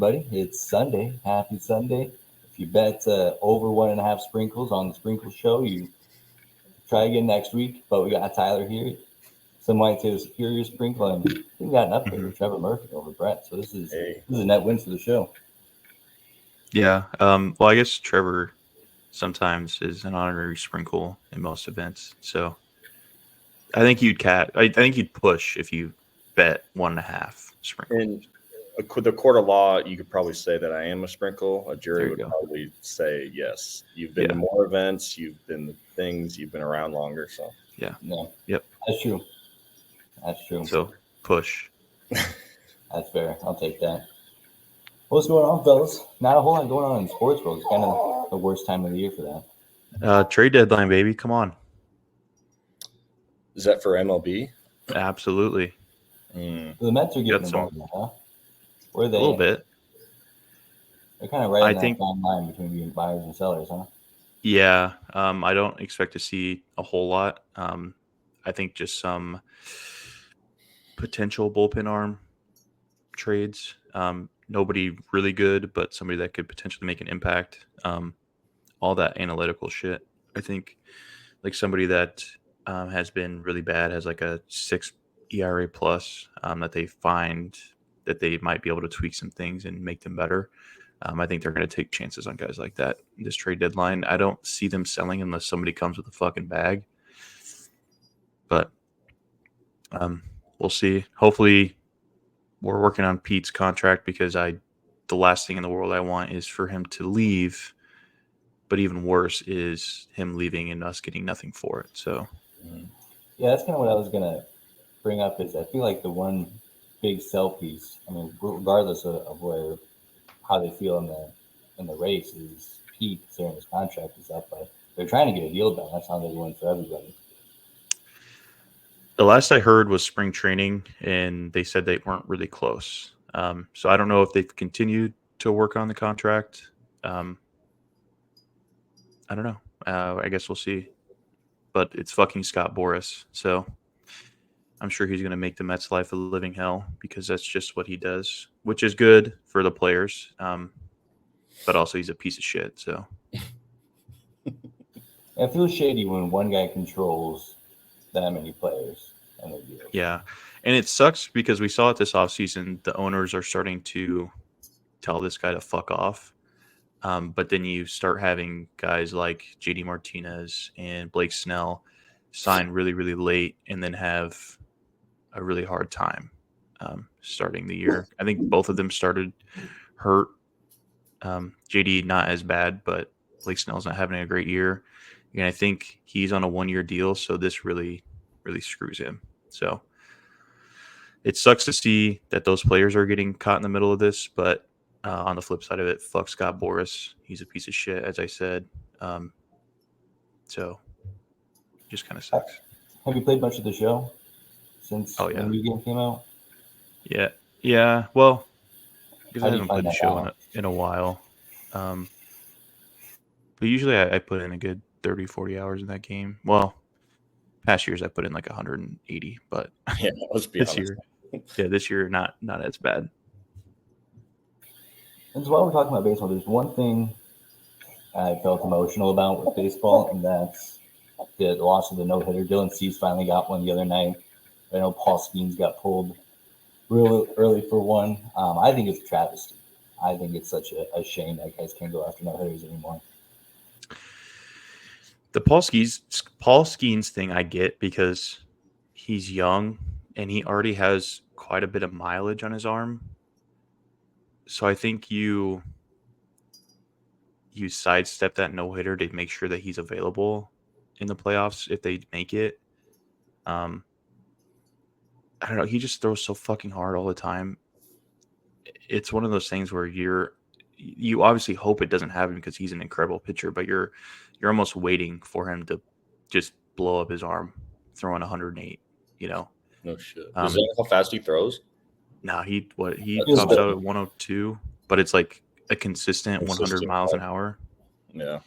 everybody. It's Sunday. Happy Sunday. If you bet over 1.5 sprinkles on the Sprinkle Show, you try again next week. But we got Tyler here. Some might say the superior sprinkle, and we got an upgrade with Trevor Murphy over Brett. So this is a net win for the show. Yeah. Well, I guess Trevor sometimes is an honorary sprinkle in most events. So I think you'd push if you bet 1.5 sprinkles. In the court of law, you could probably say that I am a sprinkle. A jury would probably say yes. You've been to more events, you've been to things, you've been around longer. So yeah. Yep. That's true. So push. That's fair. I'll take that. What's going on, fellas? Not a whole lot going on in sports world. It's kind of the worst time of the year for that. Trade deadline, baby. Come on. Is that for MLB? Absolutely. The Mets are getting involved now, huh? Where are they? A little bit. They're kind of right in that fine line between being buyers and sellers, huh? Yeah. I don't expect to see a whole lot. I think just some potential bullpen arm trades. Nobody really good, but somebody that could potentially make an impact. All that analytical shit. I think like somebody that has been really bad, has like a 6 ERA plus, that they find that they might be able to tweak some things and make them better. I think they're going to take chances on guys like that this trade deadline. I don't see them selling unless somebody comes with a fucking bag. But we'll see. Hopefully we're working on Pete's contract because the last thing in the world I want is for him to leave. But even worse is him leaving and us getting nothing for it. So, yeah, that's kind of what I was going to bring up is I feel like the one big sell piece, I mean, regardless of how they feel in the race is Pete, considering his contract is up, but they're trying to get a deal done. That sounds like a win for everybody. The last I heard was spring training, and they said they weren't really close. So I don't know if they've continued to work on the contract. I don't know. I guess we'll see. But it's fucking Scott Boras, so I'm sure he's going to make the Mets' life a living hell because that's just what he does, which is good for the players. But also he's a piece of shit. So it feels shady when one guy controls that many players and their deals. Yeah, and it sucks because we saw it this offseason. The owners are starting to tell this guy to fuck off. But then you start having guys like JD Martinez and Blake Snell sign really, really late and then have a really hard time starting the year. I think both of them started hurt. JD not as bad, but Blake Snell's not having a great year. And I think he's on a 1-year deal, so this really, really screws him. So it sucks to see that those players are getting caught in the middle of this, but on the flip side of it, fuck Scott Boras. He's a piece of shit, as I said. So just kind of sucks. Have you played much of the show since the new game came out? Yeah. Well, because I haven't played the show in a while. But usually I put in a good 30, 40 hours in that game. Well, past years I put in like 180, but let's be honest. This year not as bad. And so while we're talking about baseball, there's one thing I felt emotional about with baseball, and that's the loss of the no-hitter. Dylan Cease finally got one the other night. I know Paul Skeens got pulled real early for one. I think it's a travesty. I think it's such a shame that guys can't go after no-hitters anymore. The Paul Skeens thing I get because he's young and he already has quite a bit of mileage on his arm. So I think you sidestep that no-hitter to make sure that he's available in the playoffs if they make it. I don't know. He just throws so fucking hard all the time. It's one of those things where you obviously hope it doesn't happen because he's an incredible pitcher, but you're almost waiting for him to just blow up his arm throwing 108. No shit. Is that how fast he throws? No, he tops out at 102, but it's like a consistent 100 miles an hour. Yeah.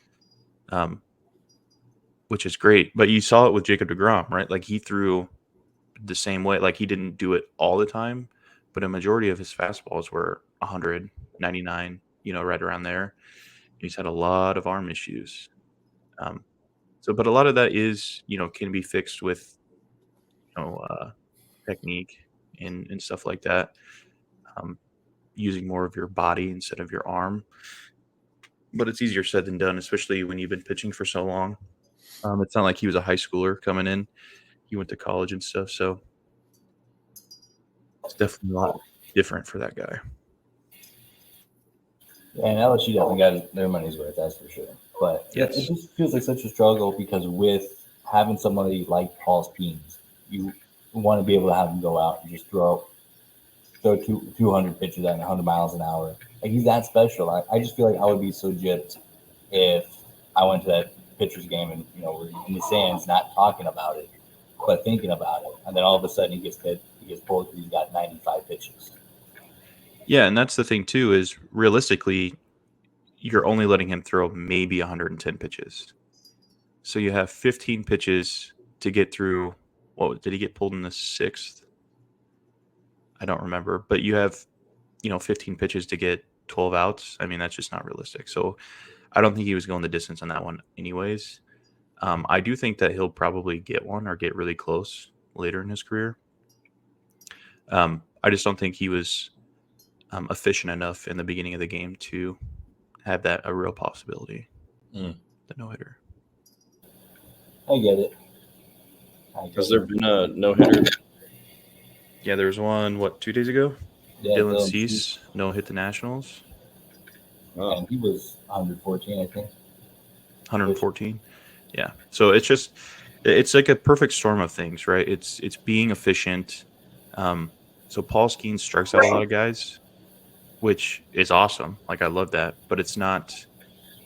Which is great. But you saw it with Jacob deGrom, right? Like he threw the same way. Like he didn't do it all the time, but a majority of his fastballs were 100, 99, right around there. He's had a lot of arm issues. But a lot of that is, can be fixed with, technique and stuff like that. Using more of your body instead of your arm. But it's easier said than done, especially when you've been pitching for so long. It's not like he was a high schooler coming in. He went to college and stuff, so it's definitely a lot different for that guy. Yeah, and LSU definitely got their money's worth, that's for sure. But Yes. it just feels like such a struggle because with having somebody like Paul Skeens, you want to be able to have him go out and just throw 200 pitches at 100 miles an hour. Like, he's that special. I just feel like I would be so gypped if I went to that pitcher's game and, we're in the stands not talking about it, but thinking about it. And then all of a sudden he gets pulled because he's got 95 pitches. Yeah, and that's the thing too, is realistically, you're only letting him throw maybe 110 pitches. So you have 15 pitches to get through. What did he get pulled in the 6th? I don't remember, but you have, 15 pitches to get 12 outs. I mean, that's just not realistic. So I don't think he was going the distance on that one anyways. I do think that he'll probably get one or get really close later in his career. I just don't think he was efficient enough in the beginning of the game to have that a real possibility. The no-hitter. I get it. Has there been a no-hitter? Yeah, there was one, 2 days ago? Yeah, Dylan Cease no-hit the Nationals. Oh. And he was 114, I think. 114. Yeah. So it's like a perfect storm of things, right? It's being efficient. So Paul Skeens strikes out a lot of guys, which is awesome. Like, I love that, but it's not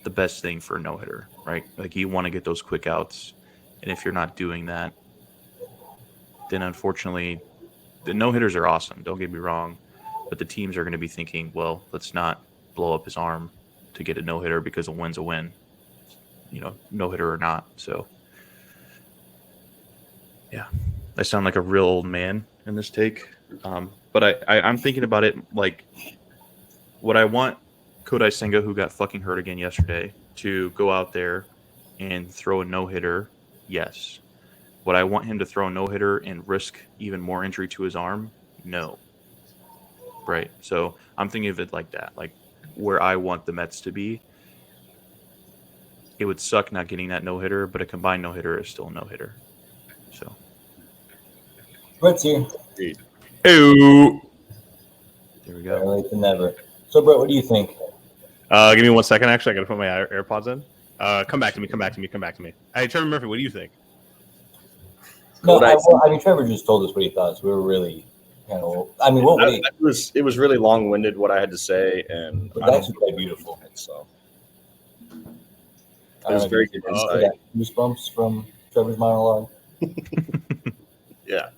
the best thing for a no-hitter, right? Like, you want to get those quick outs, and if you're not doing that, then unfortunately, the no-hitters are awesome. Don't get me wrong, but the teams are going to be thinking, well, let's not blow up his arm to get a no-hitter because a win's a win, no-hitter or not. So, yeah, I sound like a real old man in this take. But I'm thinking about it like, would I want Kodai Senga, who got fucking hurt again yesterday, to go out there and throw a no-hitter? Yes. Would I want him to throw a no-hitter and risk even more injury to his arm? No. Right. So I'm thinking of it like that, like where I want the Mets to be. It would suck not getting that no-hitter, but a combined no-hitter is still a no-hitter. So. Brett's here. Ew. There we go. Better late than never. So, Brett, what do you think? Give me 1 second. Actually, I got to put my AirPods in. Come back to me. Hey, Trevor Murphy, what do you think? No, Trevor just told us what he thought. So we were really, it was really long-winded what I had to say, and it's actually quite beautiful. So it was very good insight. Goosebumps from Trevor's monologue. Yeah.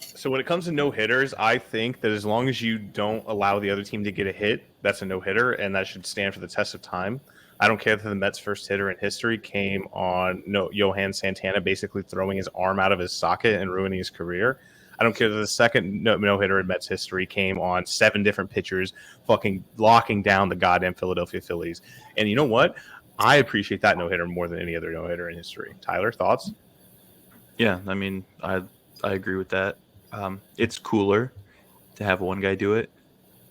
So when it comes to no-hitters, I think that as long as you don't allow the other team to get a hit, that's a no-hitter, and that should stand for the test of time. I don't care if the Mets' first hitter in history came on Johan Santana basically throwing his arm out of his socket and ruining his career. I don't care that the second no-hitter in Mets history came on 7 different pitchers fucking locking down the goddamn Philadelphia Phillies. And you know what? I appreciate that no-hitter more than any other no-hitter in history. Tyler, thoughts? Yeah, I mean, I agree with that. It's cooler to have one guy do it,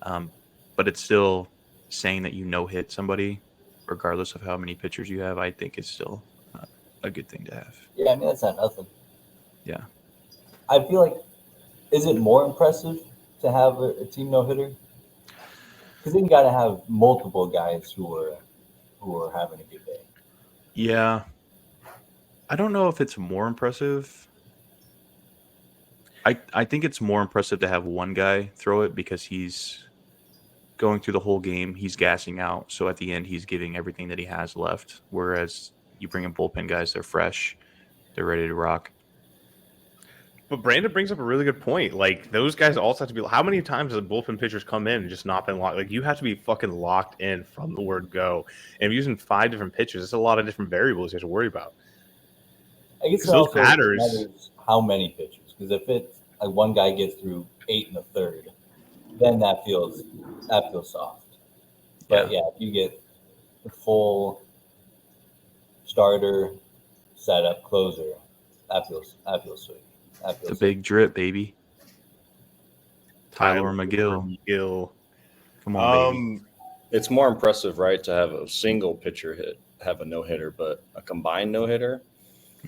but it's still saying that hit somebody, regardless of how many pitchers you have. I think it's still a good thing to have. Yeah, I mean, that's not nothing. Yeah. I feel like, is it more impressive to have a team no-hitter? Because then you got to have multiple guys who are having a good day. Yeah. I don't know if it's more impressive. I think it's more impressive to have one guy throw it because he's going through the whole game. He's gassing out. So at the end, he's giving everything that he has left. Whereas you bring in bullpen guys, they're fresh. They're ready to rock. But Brandon brings up a really good point. Like, those guys also have to be. How many times have bullpen pitchers come in and just not been locked? Like, you have to be fucking locked in from the word go. And if you're using 5 different pitchers, it's a lot of different variables you have to worry about. I guess those matters how many pitchers. Because if it's like one guy gets through 8 in the third, then that feels soft. But yeah, if you get the full starter, setup, closer, that feels sweet. That feels The big drip, baby. Tyler McGill. Come on, baby. It's more impressive, right, to have a single pitcher have a no hitter, but a combined no hitter.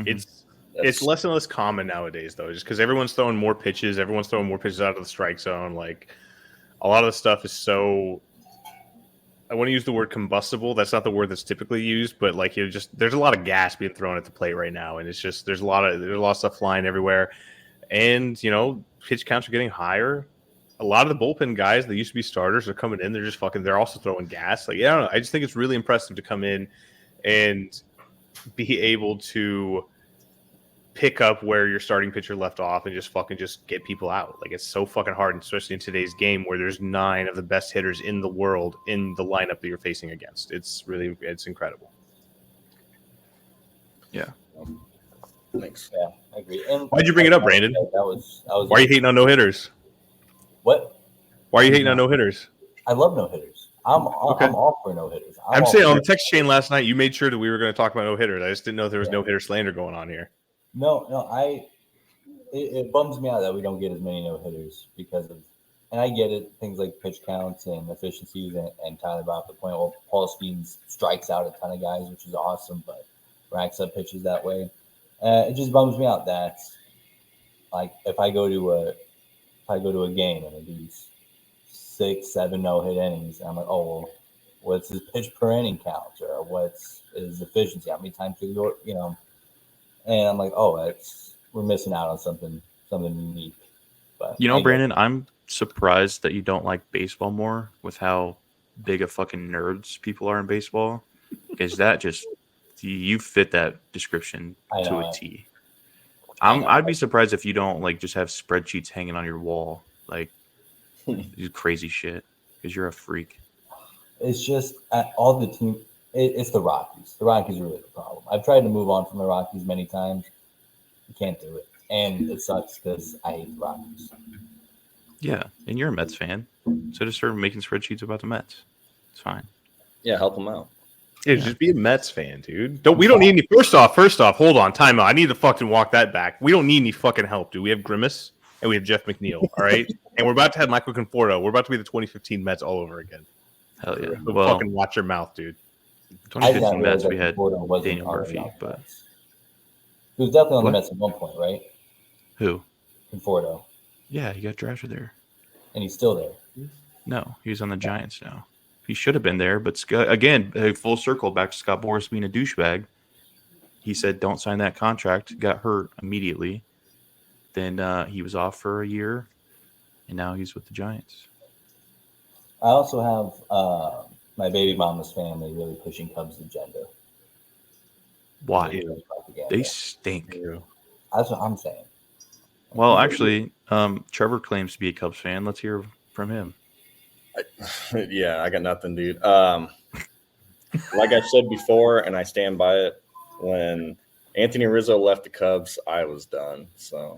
It's less and less common nowadays, though, just because everyone's throwing more pitches. Everyone's throwing more pitches out of the strike zone. Like a lot of the stuff is so. I want to use the word combustible. That's not the word that's typically used, but like there's a lot of gas being thrown at the plate right now, and it's just there's a lot of stuff flying everywhere, and pitch counts are getting higher. A lot of the bullpen guys that used to be starters are coming in. They're just they're also throwing gas. Like, I don't know. I just think it's really impressive to come in and be able to pick up where your starting pitcher left off and just get people out. Like, it's so fucking hard, especially in today's game where there's 9 of the best hitters in the world in the lineup that you're facing against. It's incredible. Yeah. Thanks. Yeah, I agree. And why'd you bring it up, Brandon? That was. Why are you hating on no hitters? What? Why are you hating on no hitters? I love no hitters. I'm all for no hitters. I'm saying on the text chain last night, you made sure that we were going to talk about no hitters. I just didn't know if there was no hitter slander going on here. No. It bums me out that we don't get as many no hitters because of, and I get it, things like pitch counts and efficiencies, and Tyler brought up the point. Well, Paul Skeens strikes out a ton of guys, which is awesome, but racks up pitches that way. It just bums me out that, like, if I go to a game and it is 6-7 no-hit innings, I'm like, oh, well, what's his pitch per inning count, or what's his efficiency? How many times did he go, And I'm like, oh, we're missing out on something unique. But Brandon, I'm surprised that you don't like baseball more with how big of fucking nerds people are in baseball. Because that just you fit that description to a T. I'd be surprised if you don't just have spreadsheets hanging on your wall, like you crazy shit, because you're a freak. It's just all the team. It's the Rockies. The Rockies are really the problem. I've tried to move on from the Rockies many times. You can't do it, and it sucks because I hate the Rockies. Yeah, and you're a Mets fan, so just start making spreadsheets about the Mets. It's fine. Yeah, help them out. Yeah, just be a Mets fan, dude. We don't need any. First off, hold on, time out. I need to fucking walk that back. We don't need any fucking help, dude. We have Grimace and we have Jeff McNeil, all right? And we're about to have Michael Conforto. We're about to be the 2015 Mets all over again. Hell yeah. So fucking watch your mouth, dude. 2015 Mets, we had Daniel Murphy, but he was definitely on the Mets at one point, right? Who? Conforto. Yeah, he got drafted there. And he's still there. No, he's on the Giants now. He should have been there, but again, full circle back to Scott Boras being a douchebag. He said, don't sign that contract, got hurt immediately. Then he was off for a year, and now he's with the Giants. I also have my baby mama's family really pushing Cubs' agenda. Why? They stink. That's what I'm saying. Well, actually, Trevor claims to be a Cubs fan. Let's hear from him. Yeah, I got nothing, dude. Like I said before, and I stand by it, when Anthony Rizzo left the Cubs, I was done. So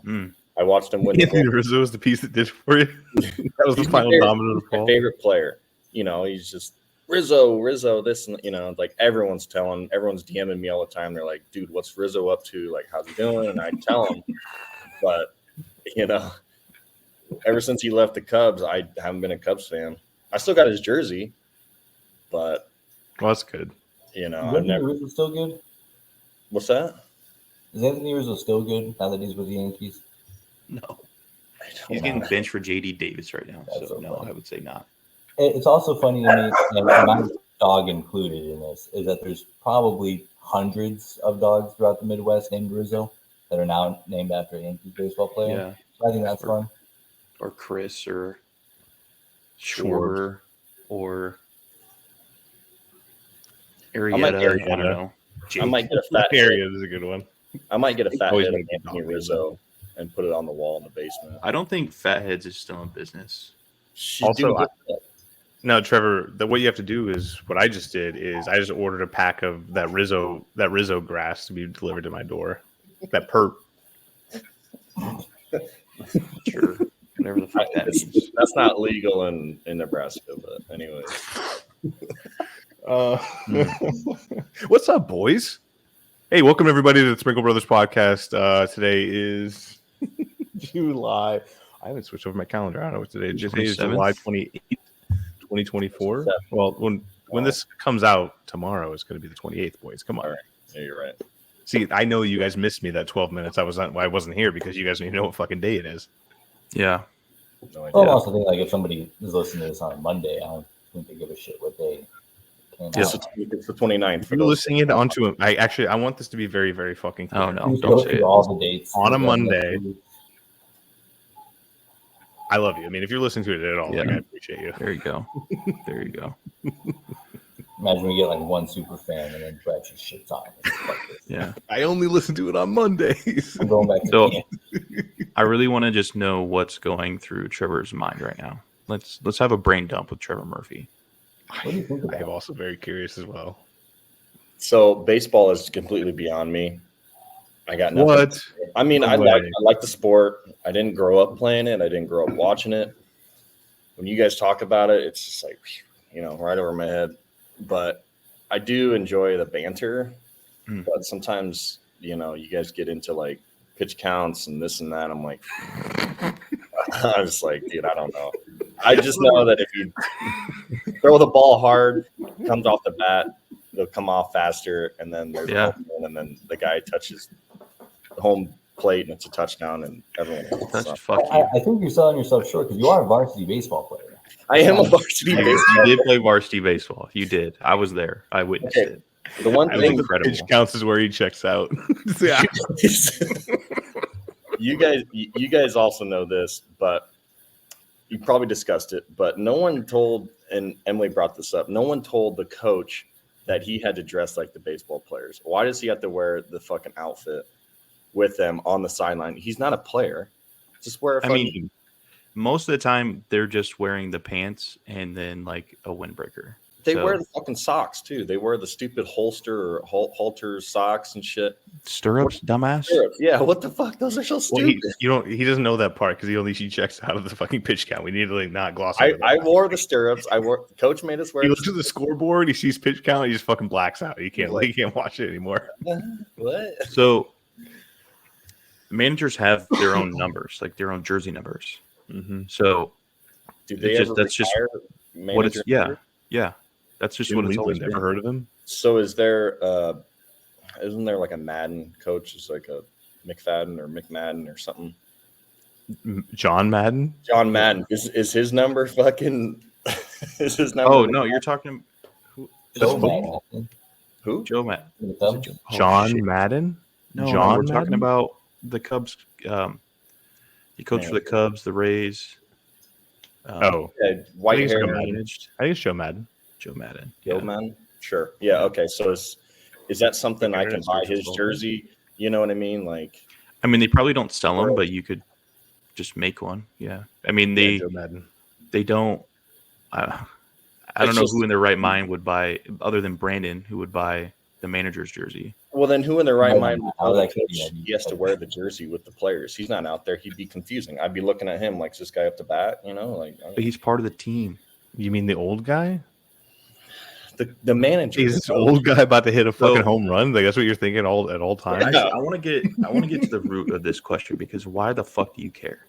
I watched him win. Anthony Rizzo was the piece that did it for you. That was the final domino to fall. My favorite player. He's just Rizzo, this, and like everyone's DMing me all the time. They're like, dude, what's Rizzo up to? Like, how's he doing? And I tell them, but ever since he left the Cubs, I haven't been a Cubs fan. I still got his jersey, but that's good. Anthony Rizzo still good? What's that? Is Anthony Rizzo still good now that he's with the Yankees? No, he's getting benched for JD Davis right now. So no, funny. I would say not. It's also funny to me, and my dog included in this, is that there's probably hundreds of dogs throughout the Midwest named Rizzo that are now named after a Yankees baseball player. Yeah, so I think that's fun. Or Chris, or Schwarber, or Arrieta. I don't know. I might get a fat Arrieta is a good one. I might get a fat head of Anthony Rizzo and put it on the wall in the basement. I don't think Fatheads is still in business. Also, no, Trevor, what you have to do is what I just did is I just ordered a pack of that Rizzo grass to be delivered to my door. That perp. Sure. Whatever the fuck that means. That's not legal in Nebraska, but anyway. What's up, boys? Hey, welcome everybody to the Sprinkle Brothers podcast. Today is July. I haven't switched over my calendar. I don't know what today is. Today is July 28th, 2024. Well, when this comes out tomorrow, it's going to be the 28th, boys. Come on. All right. Yeah, you're right. See, I know you guys missed me that 12 minutes. I wasn't here because you guys don't even know what fucking day it is. Yeah. No idea. Well, I also think like if somebody is listening to this on a Monday, I don't think they give a shit what day came Yes, out. it's the 29th. If you're listening it onto I want this to be very, very fucking clear. Oh no, Please don't go say through it. all the dates On a and then Monday. next week. I love you. I mean, if you're listening to it at all, Yeah. like, I appreciate you. There you go. There you go. Imagine we get like one super fan and then Brett just shits on it. Fuck this. Yeah. I only listen to it on Mondays. I'm going back to So- camp. I really want to just know what's going through Trevor's mind right now. Let's have a brain dump with Trevor Murphy. What do you think I about am it? also very curious as well. So baseball is completely beyond me. I got nothing. What? I mean, No I way. like the sport. I didn't grow up playing it. I didn't grow up watching it. When you guys talk about it, it's just like, right over my head. But I do enjoy the banter. Mm. But sometimes, you guys get into like pitch counts and this and that. I'm like, I'm just like, dude, I don't know. I just know that if you throw the ball hard, comes off the bat, they'll come off faster, and then there's a home run, and then the guy touches the home plate and it's a touchdown, and everyone wins. That's So, fuck you. I think you're selling yourself short because you are a varsity baseball player. I am a varsity You baseball. did play varsity baseball. You did. I was there. I witnessed Okay. it. The one I thing think the incredible. pitch counts is where he checks out. Yeah. you guys also know this, but you probably discussed it, but no one told, and Emily brought this up, no one told the coach that he had to dress like the baseball players. Why does he have to wear the fucking outfit with them on the sideline? He's not a player. Just wear a I fucking mean, most of the time they're just wearing the pants and then like a windbreaker. they so- wear the fucking socks too. They wear the stupid holster or halter socks and shit. Stirrups, dumbass. Yeah, what the fuck? Those are so Well, stupid. he doesn't know that part because he checks out of the fucking pitch count. We need to like not gloss I over that. wore the stirrups. Coach made us wear He the looks at the scoreboard, he sees pitch count, he just fucking blacks out. He can't watch it anymore. What? So managers have their own numbers, like their own jersey numbers. Mm-hmm. So Do they It's ever that's just retire what it's manager? yeah. That's just Jim what it's always Leland, been. ever heard of him? So isn't there like a Madden coach? It's like a McFadden or McMadden or something. John Madden? John Madden. Is his number fucking is his number? Oh no, you're talking Joe football. Madden. Who? Joe Matt. The Cubs? Oh, John shit. Madden? No, John we're talking Madden? about the Cubs. He coached for the Cubs, the Rays. Oh, Yeah, white Please hair. go Madden. managed I think it's Joe Madden. Joe Madden. Joe Yeah. Madden? Sure. Yeah. Okay. So is that something I can buy his jersey? You know what I mean? Like, I mean, they probably don't sell them, but you could just make one. Yeah. I mean, Yeah, Joe Madden. they don't. I It's don't know just- who in their right mind would buy, other than Brandon, who would buy the manager's jersey. well, then who in their right Well, mind would how tell the that could be coach a- he has to wear the jersey with the players? He's not out there. He'd be confusing. I'd be looking at him like, is this guy up to bat? Like But he's part of the team. You mean the old guy? the manager. Is this old guy about to hit a fucking So- home run? Like that's what you're thinking at all times? I want to get to the root of this question because why the fuck do you care?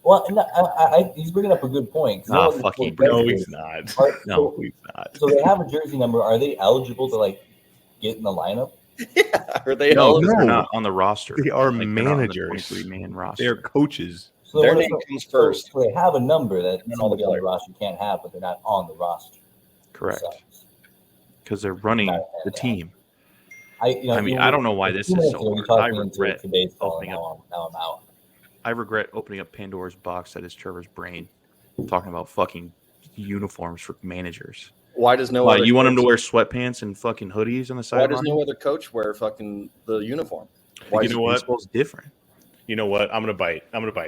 Well, no, he's bringing up a good point. 'cause Ah, no one- fuck you, No, so- he's not. No. He's not. So they have a jersey number. Are they eligible to like get in the lineup? Yeah. Are they? No, eligible? because they're No. not on the roster. They are they're not on the managers. 23-man roster. They're coaches. So Their what- name comes first. So they have a number that And all the somebody on the players. roster can't have, but they're not on the roster. Correct. So, Because they're running Not- the team. I mean, I don't know why this is so hard. I regret baseball. opening Now I'm out. I regret opening up Pandora's box that is Trevor's brain, talking about fucking uniforms for managers. Why does no? Why, other you want him to coach- wear sweatpants and fucking hoodies on the Why does sideline? no other coach wear fucking the uniform? Why You is know what? Baseball's different. You know what? I'm gonna bite.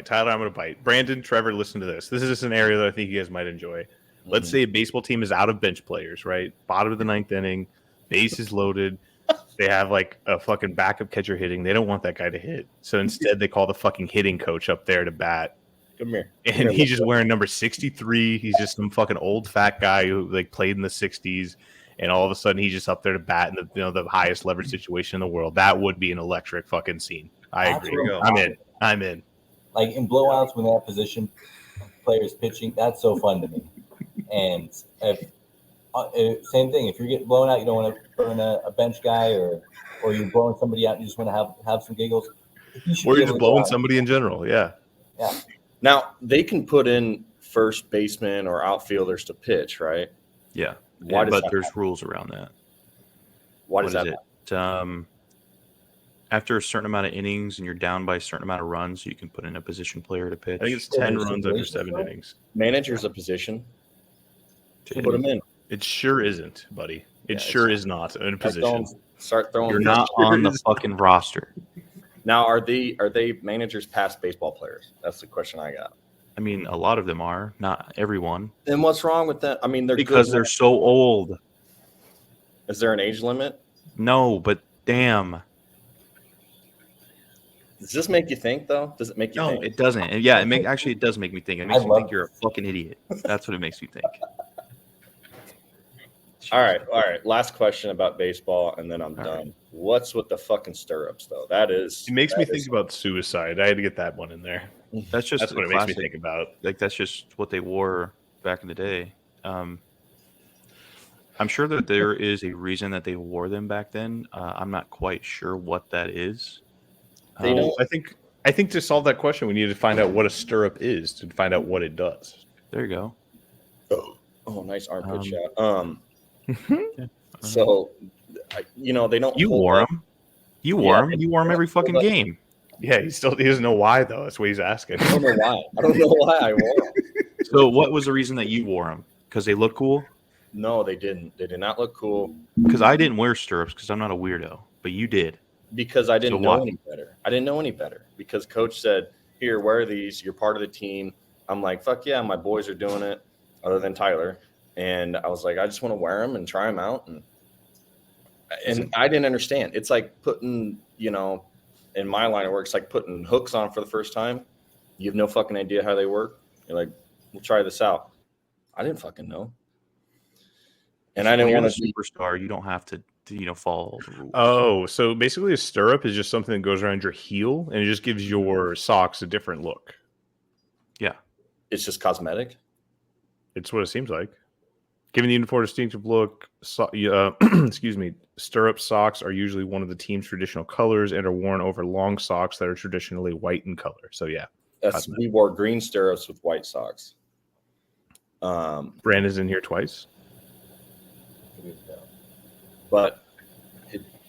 Tyler, I'm gonna bite. Brandon, Trevor, listen to this. This is a scenario that I think you guys might enjoy. Let's say a baseball team is out of bench players, right? Bottom of the ninth inning, bases loaded. They have like a fucking backup catcher hitting. They don't want that guy to hit. So instead they call the fucking hitting coach up there to bat. Come here. and he's just wearing number 63. He's just some fucking old fat guy who like played in the 60s, and all of a sudden he's just up there to bat in the highest leverage situation in the world. That would be an electric fucking scene. I That's agree. what I'm in. Like in blowouts when they have position players pitching, that's so fun to me. And if same thing, if you're getting blown out, you don't want to burn a bench guy, or you're blowing somebody out, you just want to have some giggles. Or you're just blowing somebody in general. Yeah. Yeah. Now they can put in first baseman or outfielders to pitch, right? Yeah. Why does but that there's happen? rules around that. Why does What that is it? After a certain amount of innings and you're down by a certain amount of runs, you can put in a position player to pitch. I think it's Yeah, 10 there's runs some after races, 7 right? innings. Manager's a position. To Put him in. It sure isn't, buddy. It Yeah, sure is not in a position. Start throwing. You're not on the fucking roster. Now, are they managers past baseball players? That's the question I got. I mean, a lot of them are, not everyone, And what's wrong with that? I mean, they're because good. they're so old. Is there an age limit? No, but damn. Does this make you think, though? Does it make you No, think? it doesn't. And yeah, it does make me think. It makes I me love think you're a fucking idiot. That's what it makes me think. All right. Last question about baseball, and then I'm All done. right. What's with the fucking stirrups, though? That is. It makes me that think is- about suicide. I had to get that one in there. That's just That's what a it makes me classic. think about. Like that's just what they wore back in the day. I'm sure that there is a reason that they wore them back then. I'm not quite sure what that is. They don't- I think to solve that question, we need to find out what a stirrup is to find out what it does. There you go. Oh, nice armpit Um, shot. Yeah. So, they don't. You hold wore up. them. You wore them. You wore them every fucking but- game. Yeah, he doesn't know why though. That's what he's asking. I don't know why. I don't know why I wore them. So, what was the reason that you wore them? Because they look cool. No, they didn't. They did not look cool Because I didn't wear stirrups because I'm not a weirdo, but you did. because I didn't So know why? any better. I didn't know any better because coach said, "Here, wear these. You're part of the team." I'm like, "Fuck yeah, my boys are doing it," other than Tyler. And I was like, "I just want to wear them and try them out." And I didn't understand. It's like putting, in my line of work, it's like putting hooks on for the first time. You have no fucking idea how they work. You're like, "We'll try this out." I didn't fucking know. And I When didn't you're want the to. superstar. You don't have to follow all the rules. Oh, so basically a stirrup is just something that goes around your heel and it just gives your socks a different look. Yeah. It's just cosmetic. It's what it seems like. Giving the uniform a distinctive look, excuse me, stirrup socks are usually one of the team's traditional colors and are worn over long socks that are traditionally white in color. So yeah, We wore green stirrups with white socks. Brandon's in here twice. But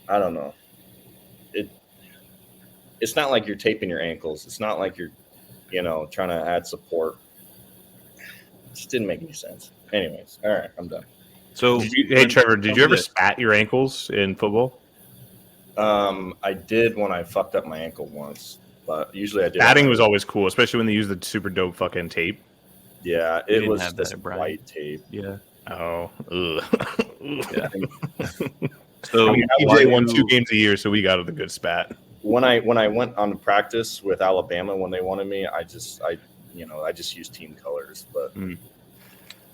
I don't know. It's not like you're taping your ankles. It's not like you're, trying to add support. It just didn't make any sense. Anyways, all right, I'm done. So, Hey Trevor, did you ever this? spat your ankles in football? I did when I fucked up my ankle once, but usually I did. Spatting was always cool, especially when they used the super dope fucking tape. Yeah, We it didn't was have that just at Bryan. white tape. Yeah. Oh, ugh. Yeah. So, I mean, why TJ won do- 2 games a year, so we got the good spat. When I went on practice with Alabama when they wanted me, I just used team colors, but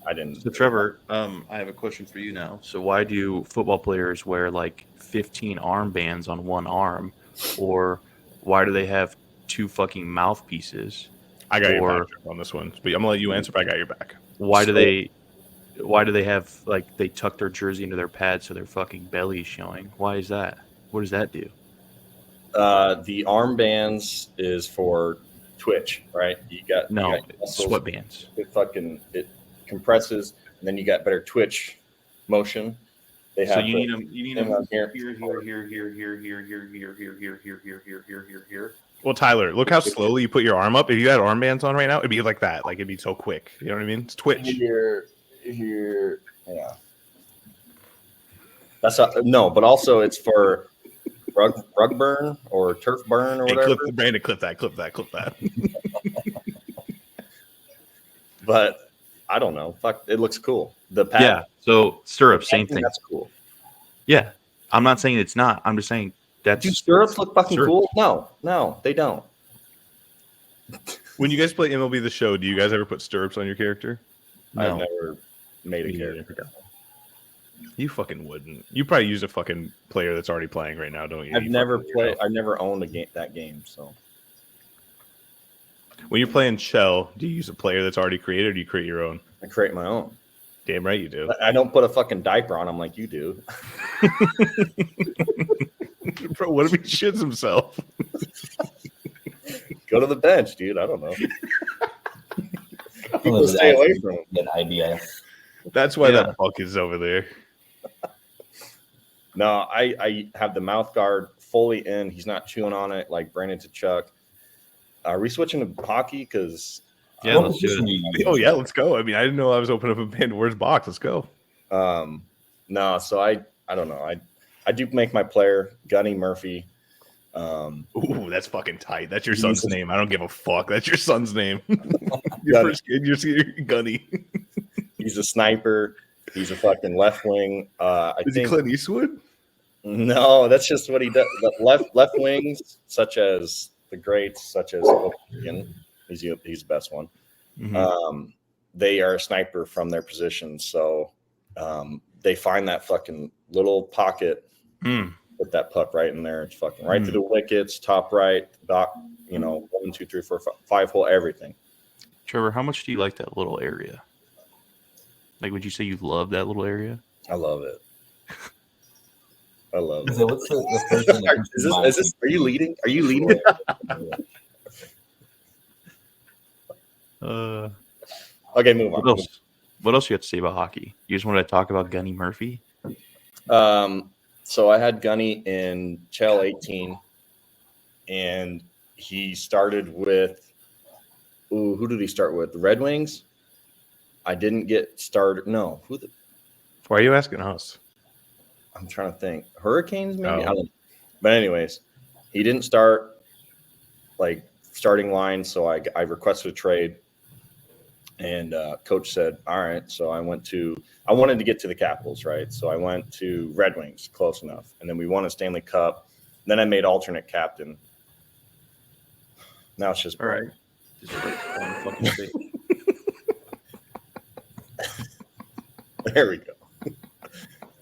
I didn't. So, Trevor, I have a question for you now. So, why do football players wear like 15 armbands on one arm, or why do they have 2 fucking mouthpieces? I got your Or- back on this one, but I'm gonna let you answer. But I got your back. Why do So- they have like they tuck their jersey into their pads so their fucking belly's showing? Why is that? What does that do? The armbands is for twitch, right? You got muscles. Sweatbands. It compresses, and then you got better twitch motion. They have So you need them. You need thing them on here. Here. Well, Tyler, look how slowly you put your arm up. If you had armbands on right now, it'd be like that. Like it'd be so quick. You know what I mean? It's Twitch. Here, yeah. That's no, but also it's for rug burn or turf burn or Hey, whatever. Brandon, clip that. But I don't know. Fuck, it looks cool. The pad, Yeah. So stirrups, same thing. That's cool. Yeah. I'm not saying it's not. I'm just saying that's Do stirrups look fucking Stirrups. cool? No, they don't. When you guys play MLB The Show, do you guys ever put stirrups on your character? I've No. never made a Me neither. character. You fucking wouldn't. You probably use a fucking player that's already playing right now, don't you? I've You never fucking played. weirdo. I've never owned that game. So When you're playing Shell, do you use a player that's already created, or do you create your own? I create my own. Damn right you do. I don't put a fucking diaper on him like you do. Bro, what if he shits himself? Go to the bench, dude. I don't know. Some People of his stay away athletes from him. get IBS. That's why Yeah. that fuck is over there. No, I have the mouth guard fully in. He's not chewing on it like Brandon to Chuck. Are we switching to hockey? Because Yeah, What let's do position it. do you use? Oh yeah, let's go. I mean, I didn't know I was opening up a Pandora's box. Let's go. no, so I don't know. I do make my player Gunny Murphy. Ooh, that's fucking tight. That's your son's name. I don't give a fuck. That's your son's name. Your Gunny. first kid, you're Gunny. He's a sniper. He's a fucking left wing. I Is he think Clint Eastwood? no, that's just what he does. The left wings, such as the greats, such as Ovechkin, he's the best one. Mhm. They are a sniper from their position, so they find that fucking little pocket, Mm. put that puck right in there. It's fucking right through the wickets, top right, back. 1, 2, 3, 4, 5 hole, everything. Trevor, how much do you like that little area? Like, would you say you love that little area? I love it. I love it. So what's the first thing that comes to mind? Is this? Are you leading? Are you leading? Okay, move on. What else? What else you have to say about hockey? You just want to talk about Gunny Murphy? So I had Gunny in Chell 18, and he started with, who did he start with? The Red Wings? I didn't get started. No, Why are you asking us? I'm trying to think. Hurricanes, maybe? Oh. I don't know. But anyways, he didn't start like starting line, so I requested a trade. And coach said, all right. So I wanted to get to the Capitals, right? So I went to Red Wings, close enough. And then we won a Stanley Cup. Then I made alternate captain. Now it's just All right. Just like one fucking state. there we go.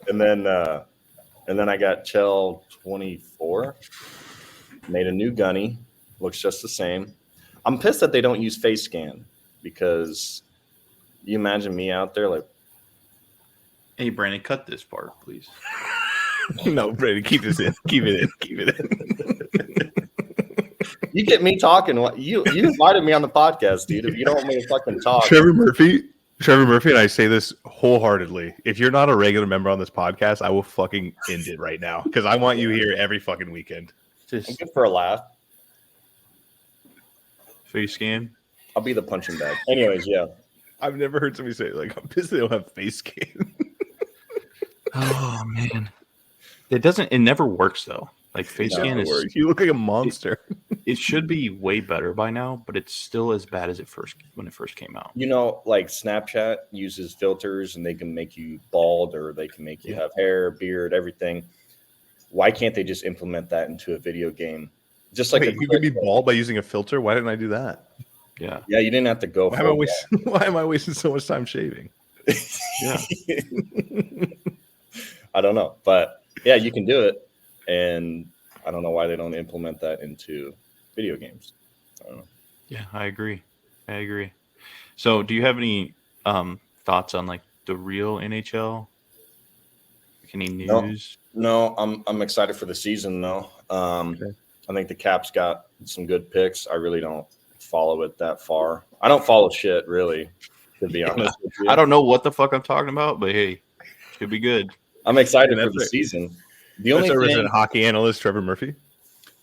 And then I got Chell 24. Made a new Gunny. Looks just the same. I'm pissed that they don't use face scan. Because you imagine me out there like, Hey, Brandon, cut this part, please. No, Brady, keep this in. Keep it in. Keep it in. you get me talking. You invited me on the podcast, dude. If you don't want me to fucking talk, Trevor Murphy, and I say this wholeheartedly. If you're not a regular member on this podcast, I will fucking end it right now because I want you here every fucking weekend. I'm Just good for a laugh. face scan. I'll be the punching bag. Anyways, yeah. I've never heard somebody say like, "I'm pissed they don't have face scan." Oh man, it never works though. Like face No, scan it is, You look like a monster. it should be way better by now, but it's still as bad as when it first came out. You know, like Snapchat uses filters and they can make you bald or they can make you have hair, beard, everything. Why can't they just implement that into a video game? Just like Wait, you can be bald by using a filter. Why didn't I do that? Yeah, Yeah, you didn't have to go. Why am I wasting so much time shaving? yeah. I don't know, but yeah, you can do it, and I don't know why they don't implement that into video games. I don't know. Yeah, I agree. So, do you have any thoughts on like the real NHL? Any news? No, I'm excited for the season though. Okay. I think the Caps got some good picks. I really don't follow it that far. I don't follow shit really, to be honest with you. I don't know what the fuck I'm talking about, but hey, should be good. I'm excited Yeah, for the that's it. season. The That's only our thing, resident hockey analyst, Trevor Murphy.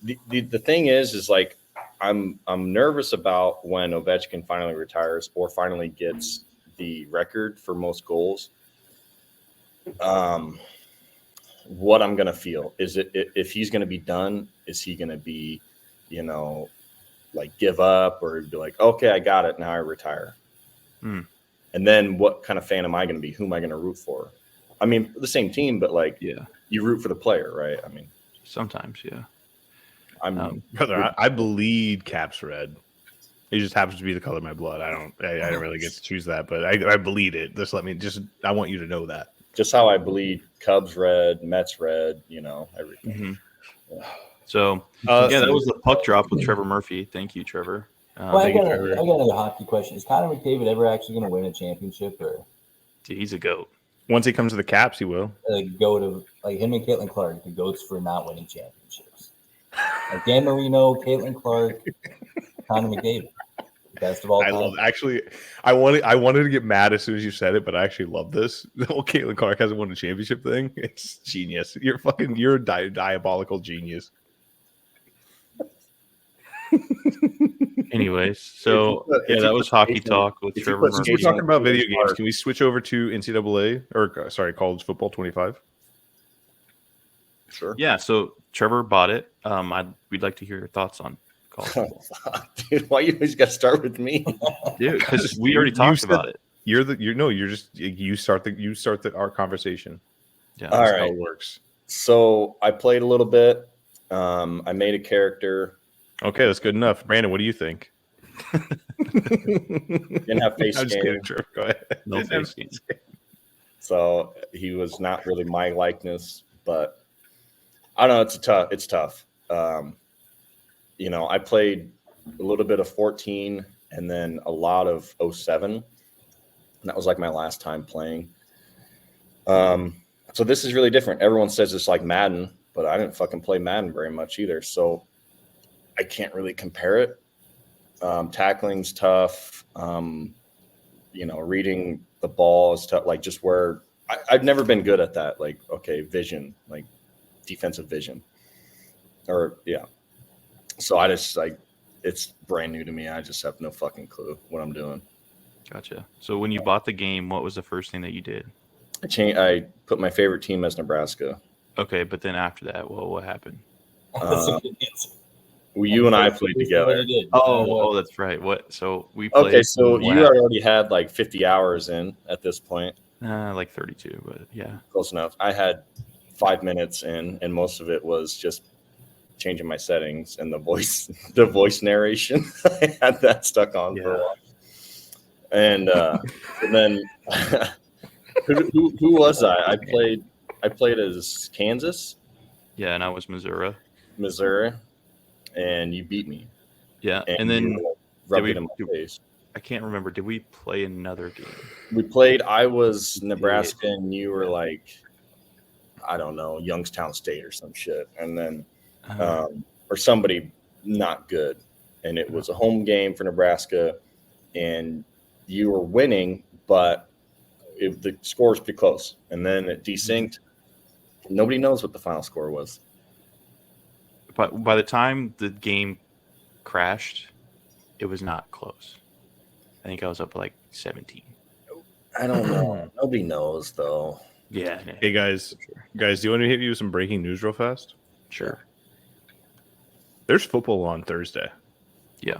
the thing is like I'm nervous about when Ovechkin finally retires or finally gets the record for most goals. What I'm gonna feel is it if he's gonna be done? Is he gonna be, like give up or be like, okay, I got it, now I retire? And then what kind of fan am I gonna be? Who am I gonna root for? I mean, the same team, but like, Yeah, you root for the player, right? I mean, sometimes, yeah. I'm Brother, I bleed Caps red. It just happens to be the color of my blood. I don't really get to choose that, but I bleed it. I want you to know that. Just how I bleed Cubs red, Mets red, everything. Mhm. Yeah. So that was the puck drop with Trevor Murphy. Thank you, Trevor. Well, I Thank you, got Trevor. a hockey question. Is Connor McDavid ever actually going to win a championship, or Dude, he's a goat. Once he comes to the Caps, he will. go to like him and Caitlin Clark, the goats for not winning championships? Like Dan Marino, Caitlin Clark, Connor McDavid, best of all time. I love. Actually, I wanted to get mad as soon as you said it, but I actually love this. The whole Caitlin Clark hasn't won a championship thing. It's genius. You're a diabolical genius. Anyways, so that was hockey talk with Trevor Since Murphy. we're talking about video games, can we switch over to NCAA or college football 25? Sure. Yeah, so Trevor bought it. We'd like to hear your thoughts on college football. Dude, why you always got to start with me? Dude, because we already talked about it. You start our conversation. Yeah, All That's right. how it works. So I played a little bit. I made a character. Okay, that's good enough. Brandon, what do you think? Didn't have face I'm just scan, kidding, Trevor. Go ahead. No Didn't have face scan. so he was not really my likeness. But I don't know. It's tough. I played a little bit of 14 and then a lot of 07. And that was like my last time playing. So this is really different. Everyone says it's like Madden, but I didn't fucking play Madden very much either. So I can't really compare it. Tackling's tough. Reading the ball is tough. Like just where I've never been good at that. Like, okay, vision, like defensive vision. So I just it's brand new to me. I just have no fucking clue what I'm doing. Gotcha. So when you bought the game, what was the first thing that you did? I put my favorite team as Nebraska. Okay, but then after that, what happened? That's a good answer. You and I played together. Oh, that's right. What? So we played. Okay, so you already had like 50 hours in at this point. Like 32, but yeah. Close enough. I had 5 minutes in, and most of it was just changing my settings and the voice narration. I had that stuck on for a while. And then who was I? I played as Kansas. Yeah, and I was Missouri. And you beat me. Yeah, and then rubbed it in my face. I can't remember. Did we play another game? We played. I was Nebraska, and you were like, I don't know, Youngstown State or some shit, and then or somebody not good, and it was a home game for Nebraska, and you were winning, but the score was pretty close, and then it desynced. Nobody knows what the final score was. But by the time the game crashed, it was not close. I think I was up like 17. I don't know. Nobody knows, though. Yeah. Hey, guys, do you want to hit you with some breaking news real fast? Sure. There's football on Thursday. Yeah.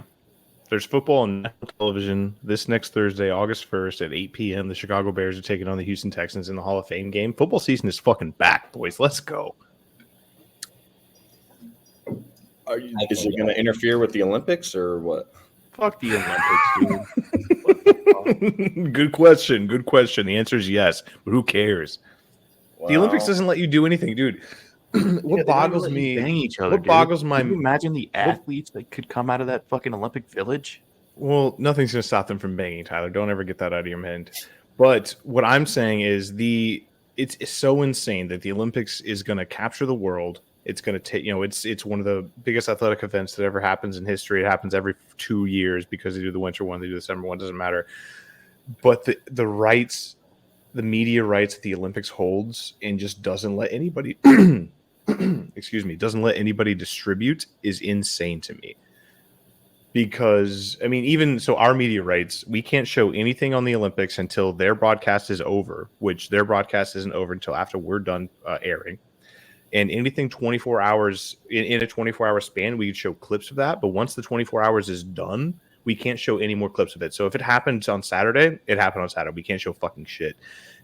There's football on national television this next Thursday, August 1st at 8 p.m. The Chicago Bears are taking on the Houston Texans in the Hall of Fame game. Football season is fucking back, boys. Let's go. Is it going to interfere with the Olympics or what? Fuck the Olympics, dude. Good question. The answer is yes, but who cares? Wow. The Olympics doesn't let you do anything, dude. What boggles me? Bang each other. What boggles my? Can you imagine the athletes that could come out of that fucking Olympic Village? Well, nothing's going to stop them from banging, Tyler. Don't ever get that out of your mind. But what I'm saying is it's so insane that the Olympics is going to capture the world. It's going to take, it's one of the biggest athletic events that ever happens in history. It happens every 2 years because they do the winter one, they do the summer one, doesn't matter. But the rights, the media rights that the Olympics holds and just doesn't let anybody, doesn't let anybody distribute is insane to me. Because, even so, our media rights, we can't show anything on the Olympics until their broadcast is over, which their broadcast isn't over until after we're done airing. And anything 24 hours in a 24-hour span, we could show clips of that. But once the 24 hours is done, we can't show any more clips of it. So if it happens on Saturday, it happened on Saturday. We can't show fucking shit.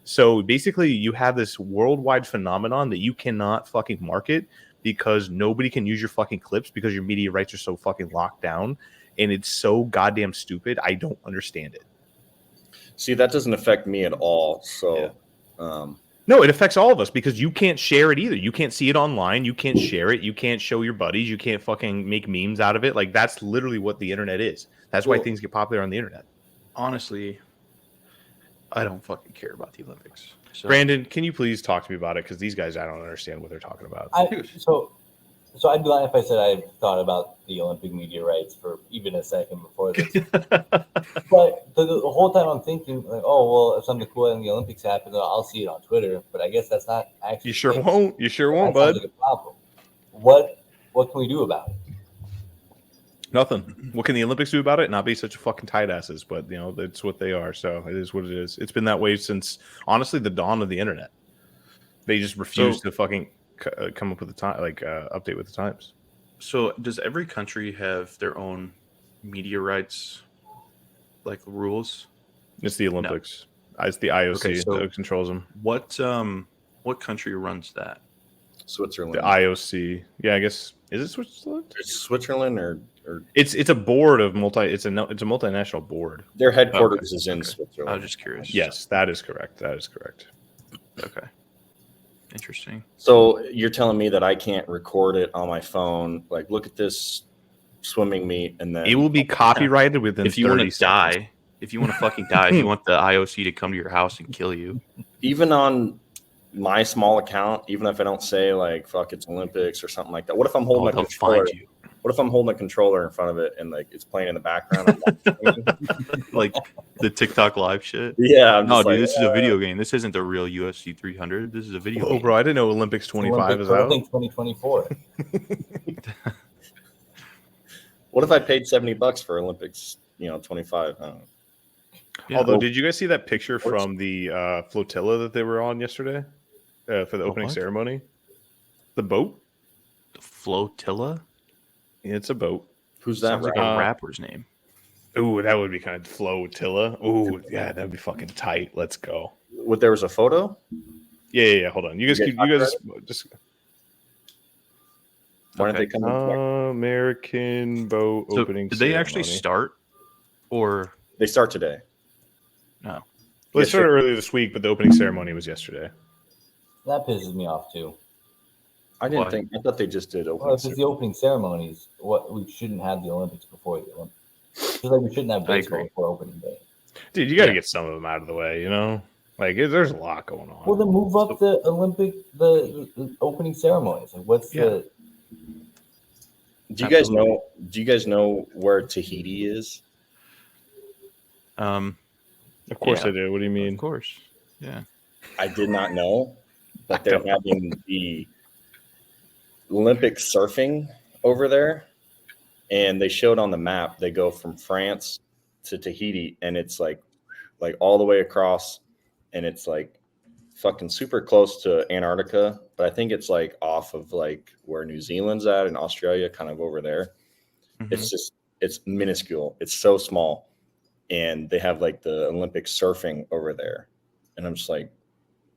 So basically, you have this worldwide phenomenon that you cannot fucking market because nobody can use your fucking clips because your media rights are so fucking locked down, and it's so goddamn stupid. I don't understand it. See, that doesn't affect me at all. So, No, it affects all of us because you can't share it either. You can't see it online. You can't share it. You can't show your buddies. You can't fucking make memes out of it. Like, that's literally what the internet is. That's why things get popular on the internet. Honestly, I don't fucking care about the Olympics. So, Brandon, can you please talk to me about it? Because these guys, I don't understand what they're talking about. So I'd be lying if I said I thought about the Olympic media rights for even a second before this. But the whole time I'm thinking, like, oh, well, if something cool in the Olympics happens, I'll see it on Twitter. But I guess that's not actually. You sure won't. You sure won't, bud. Like a problem. What can we do about it? Nothing. What can the Olympics do about it? Not be such a fucking tight asses, but that's what they are. So it is what it is. It's been that way since honestly the dawn of the internet. They just refuse to fucking come up with the time, update with the times. So does every country have their own media rights, like rules? It's the Olympics. No. It's the IOC that controls them. What country runs that? Switzerland. The IOC. Yeah, I guess is it Switzerland? It's Switzerland or it's a board of it's a multinational board. Their headquarters is in Switzerland. I was just curious. Yes, that is correct. Okay. Interesting. So you're telling me that I can't record it on my phone? Like, look at this swimming meet, and then it will be copyrighted within. If you want to die, if you want to fucking die, if you want the IOC to come to your house and kill you, even on my small account, even if I don't say like "fuck it's Olympics" or something like that. What if I'm holding a controller? What if I'm holding a controller in front of it and like it's playing in the background? Like the TikTok live shit? Yeah. No, dude, this is a video game. This isn't the real UFC 300. This is a video game. Oh, bro, I didn't know Olympics 25 is out. I think 2024. What if I paid $70 for Olympics? 25. I don't know. Yeah. Although, did you guys see that picture from the flotilla that they were on yesterday for the opening ceremony? The boat? The flotilla? Yeah, it's a boat. Who's that? Sounds like a rapper's name. Ooh, that would be kind of flotilla. Ooh, yeah, that'd be fucking tight. Let's go. There was a photo? Yeah. Hold on. You guys just. Why aren't they coming? American boat opening. Did they actually start, or they start today? No. Well, they started earlier this week, but the opening ceremony was yesterday. That pisses me off too. I thought they just did opening. Well, if it's the opening ceremonies, we shouldn't have the Olympics before the Olympics. Just like we shouldn't have baseball before opening day. Dude, you got to get some of them out of the way, Like, there's a lot going on. Well, then move up the the opening ceremonies. Like, what's the? Do you guys know where Tahiti is? Of course I do. What do you mean? Of course. Yeah. I did not know, but they're having the Olympic surfing over there, and they showed on the map they go from France to Tahiti, and it's like all the way across, and it's like fucking super close to Antarctica, but I think it's like off of like where New Zealand's at and Australia, kind of over there. Mm-hmm. It's minuscule. It's so small, and they have like the Olympic surfing over there, and I'm just like,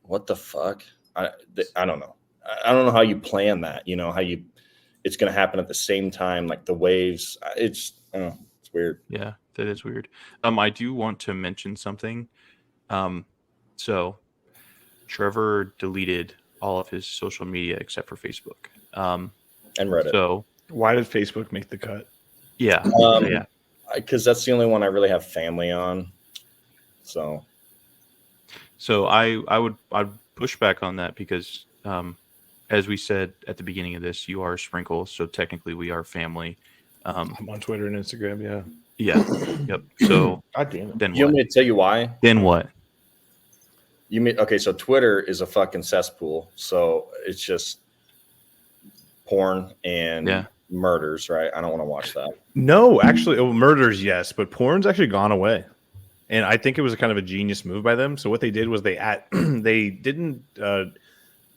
what the fuck? I don't know. I don't know how you plan that. It's going to happen at the same time, like the waves. It's weird. Yeah, that is weird. I do want to mention something. So Trevor deleted all of his social media except for Facebook. And Reddit. So why did Facebook make the cut? Yeah. Because that's the only one I really have family on. So I'd push back on that because as we said at the beginning of this, you are Sprinkle, so technically we are family. I'm on Twitter and Instagram, yeah. Yep. So God damn it. Then you what? want me to tell you why? Then what? You mean so Twitter is a fucking cesspool. So it's just porn and murders, right? I don't want to watch that. No, actually, murders, yes, but porn's actually gone away. And I think it was a kind of a genius move by them. So what they did was they didn't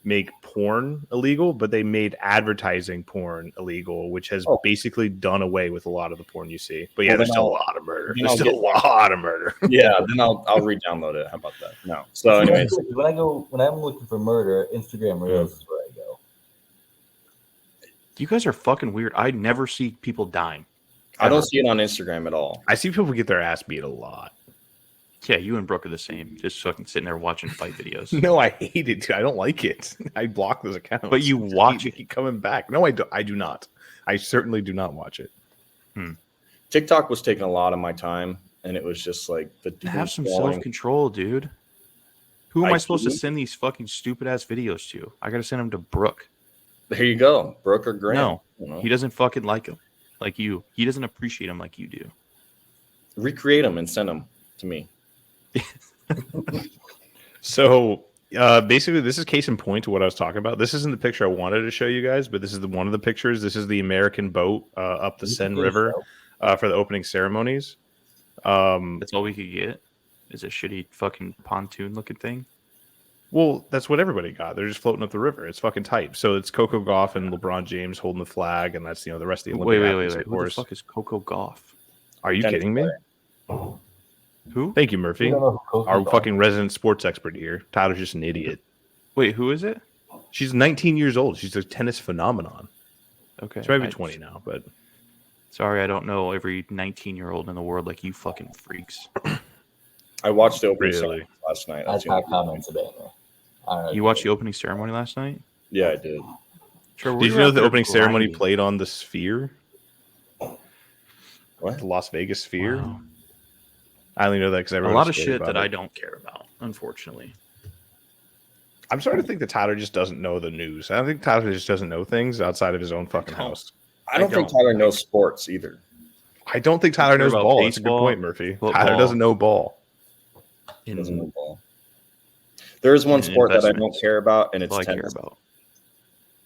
make porn illegal, but they made advertising porn illegal, which has basically done away with a lot of the porn you see. But there's still a lot of murder. There's still a lot of murder. Yeah, then I'll re-download it. How about that? No. So anyways, when I'm looking for murder, Instagram Reels is where I go. You guys are fucking weird. I never see people dying. I don't see it on Instagram at all. I see people get their ass beat a lot. Yeah, you and Brooke are the same. Just fucking sitting there watching fight videos. No, I hate it. I don't like it. I block those accounts. But you watch it. Keep coming back. No, I do not. I certainly do not watch it. TikTok was taking a lot of my time, and it was just like the dude Have some scrolling. self-control, dude. Who am I supposed to do. send these fucking stupid-ass videos to? I got to send them to Brooke. There you go, Brooke or Graham. No, You know. he doesn't fucking like them like you. He doesn't appreciate them like you do. Recreate them and send them to me. So basically, this is case in point to what I was talking about. This isn't the picture I wanted to show you guys, but this is one of the pictures. This is the American boat up the Seine River for the opening ceremonies. That's all we could get is a shitty fucking pontoon-looking thing. Well, that's what everybody got. They're just floating up the river. It's fucking tight. So it's Coco Gauff and LeBron James holding the flag, and that's the rest of the Olympic athletes, Wait. of Who the course. fuck is Coco Gauff? Are you Tennis kidding me? player. Who? Thank you, You Murphy. don't know who Coco Our Gauff fucking resident sports expert here. Tyler's just an idiot. Wait, who is it? She's 19 years old. She's a tennis phenomenon. Okay. She might be 20 now, but Sorry, I don't know every 19-year-old in the world like you fucking freaks. I watched the opening Really? ceremony last night. That's my comments about it. You watched the opening ceremony last night? Yeah, I did. Trevor, did you know the opening ceremony played on the Sphere? What? The Las Vegas Sphere? Wow. I only know that because A everyone lot of shit that I don't care about, unfortunately. I'm starting to think that Tyler just doesn't know the news. I don't think Tyler just doesn't know things outside of his own fucking don't. house. I don't think don't. Tyler knows sports either. I don't think Tyler knows about ball. That's a good baseball, point, Murphy. football. Tyler doesn't know ball. He doesn't know ball. There is one And sport that I don't investments. care about, and That's it's all I care tennis. about.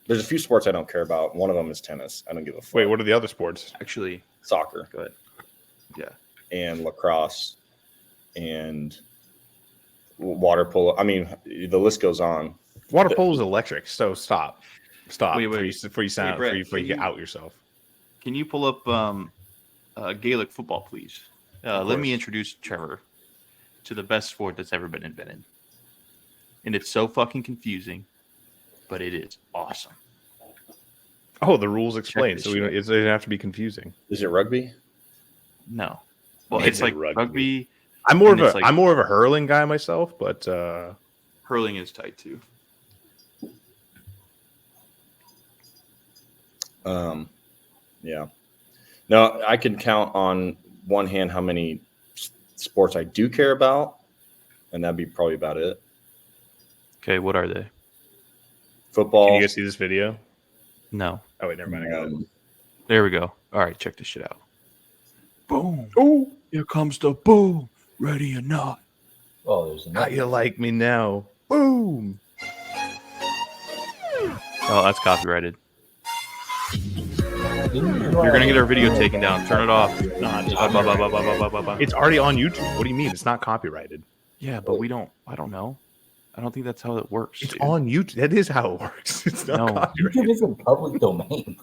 There's a few sports I don't care about. One of them is tennis. I don't give a fuck. Wait, what are the other sports? Actually, Soccer go ahead. Yeah. and lacrosse and water polo. I mean, the list goes on. Water polo is electric, so stop. Wait. Before you Brett, get out yourself. Can you pull up Gaelic football, please? Let me introduce Trevor to the best sport that's ever been invented. And it's so fucking confusing, but it is awesome. Oh, the rules explained, this so shit. it doesn't have to be confusing. Is it rugby? No. Well, Is it's it like rugby? rugby. I'm more And of it's like- I'm more of a hurling guy myself, but Hurling is tight too. Yeah. No, I can count on one hand how many sports I do care about, and that'd be probably about it. Okay, what are they? Football. can you guys see this video? No. Oh wait, never mind. I got it. There we go. All right, check this shit out. Boom. Oh, Here comes the boom. Ready or not. Oh, there's how another. you like me now? Boom. Oh, that's copyrighted. You're You're gonna get our video taken down. Turn it off. Not It's It's already on YouTube. What do you mean? It's not copyrighted. yeah, but we don't. I don't know. I don't think that's how it works. It's dude. on YouTube. That is how it works. It's not No. copyrighted. YouTube is in public domain.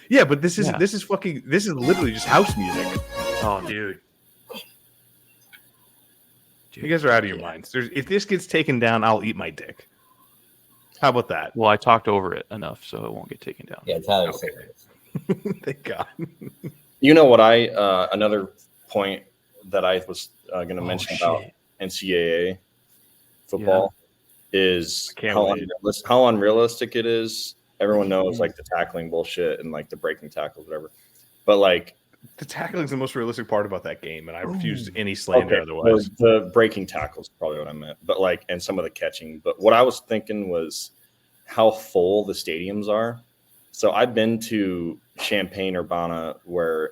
Yeah, but this is Yeah. this is literally just house music. Oh, dude. You guys are out of your minds. If this gets taken down, I'll eat my dick. How about that? Well, I talked over it enough, so it won't get taken down. Yeah, Tyler Okay. said it. Thank God. You know what another point that I was going to mention about shit. NCAA football is I can't how wait. how unrealistic it is. Everyone knows like the tackling bullshit and like the breaking tackles, whatever. But like, The tackling is the most realistic part about that game, and I refuse any slander okay, otherwise. the breaking tackles is probably what I meant, but like, and some of the catching. But what I was thinking was how full the stadiums are. So I've been to Champaign-Urbana, where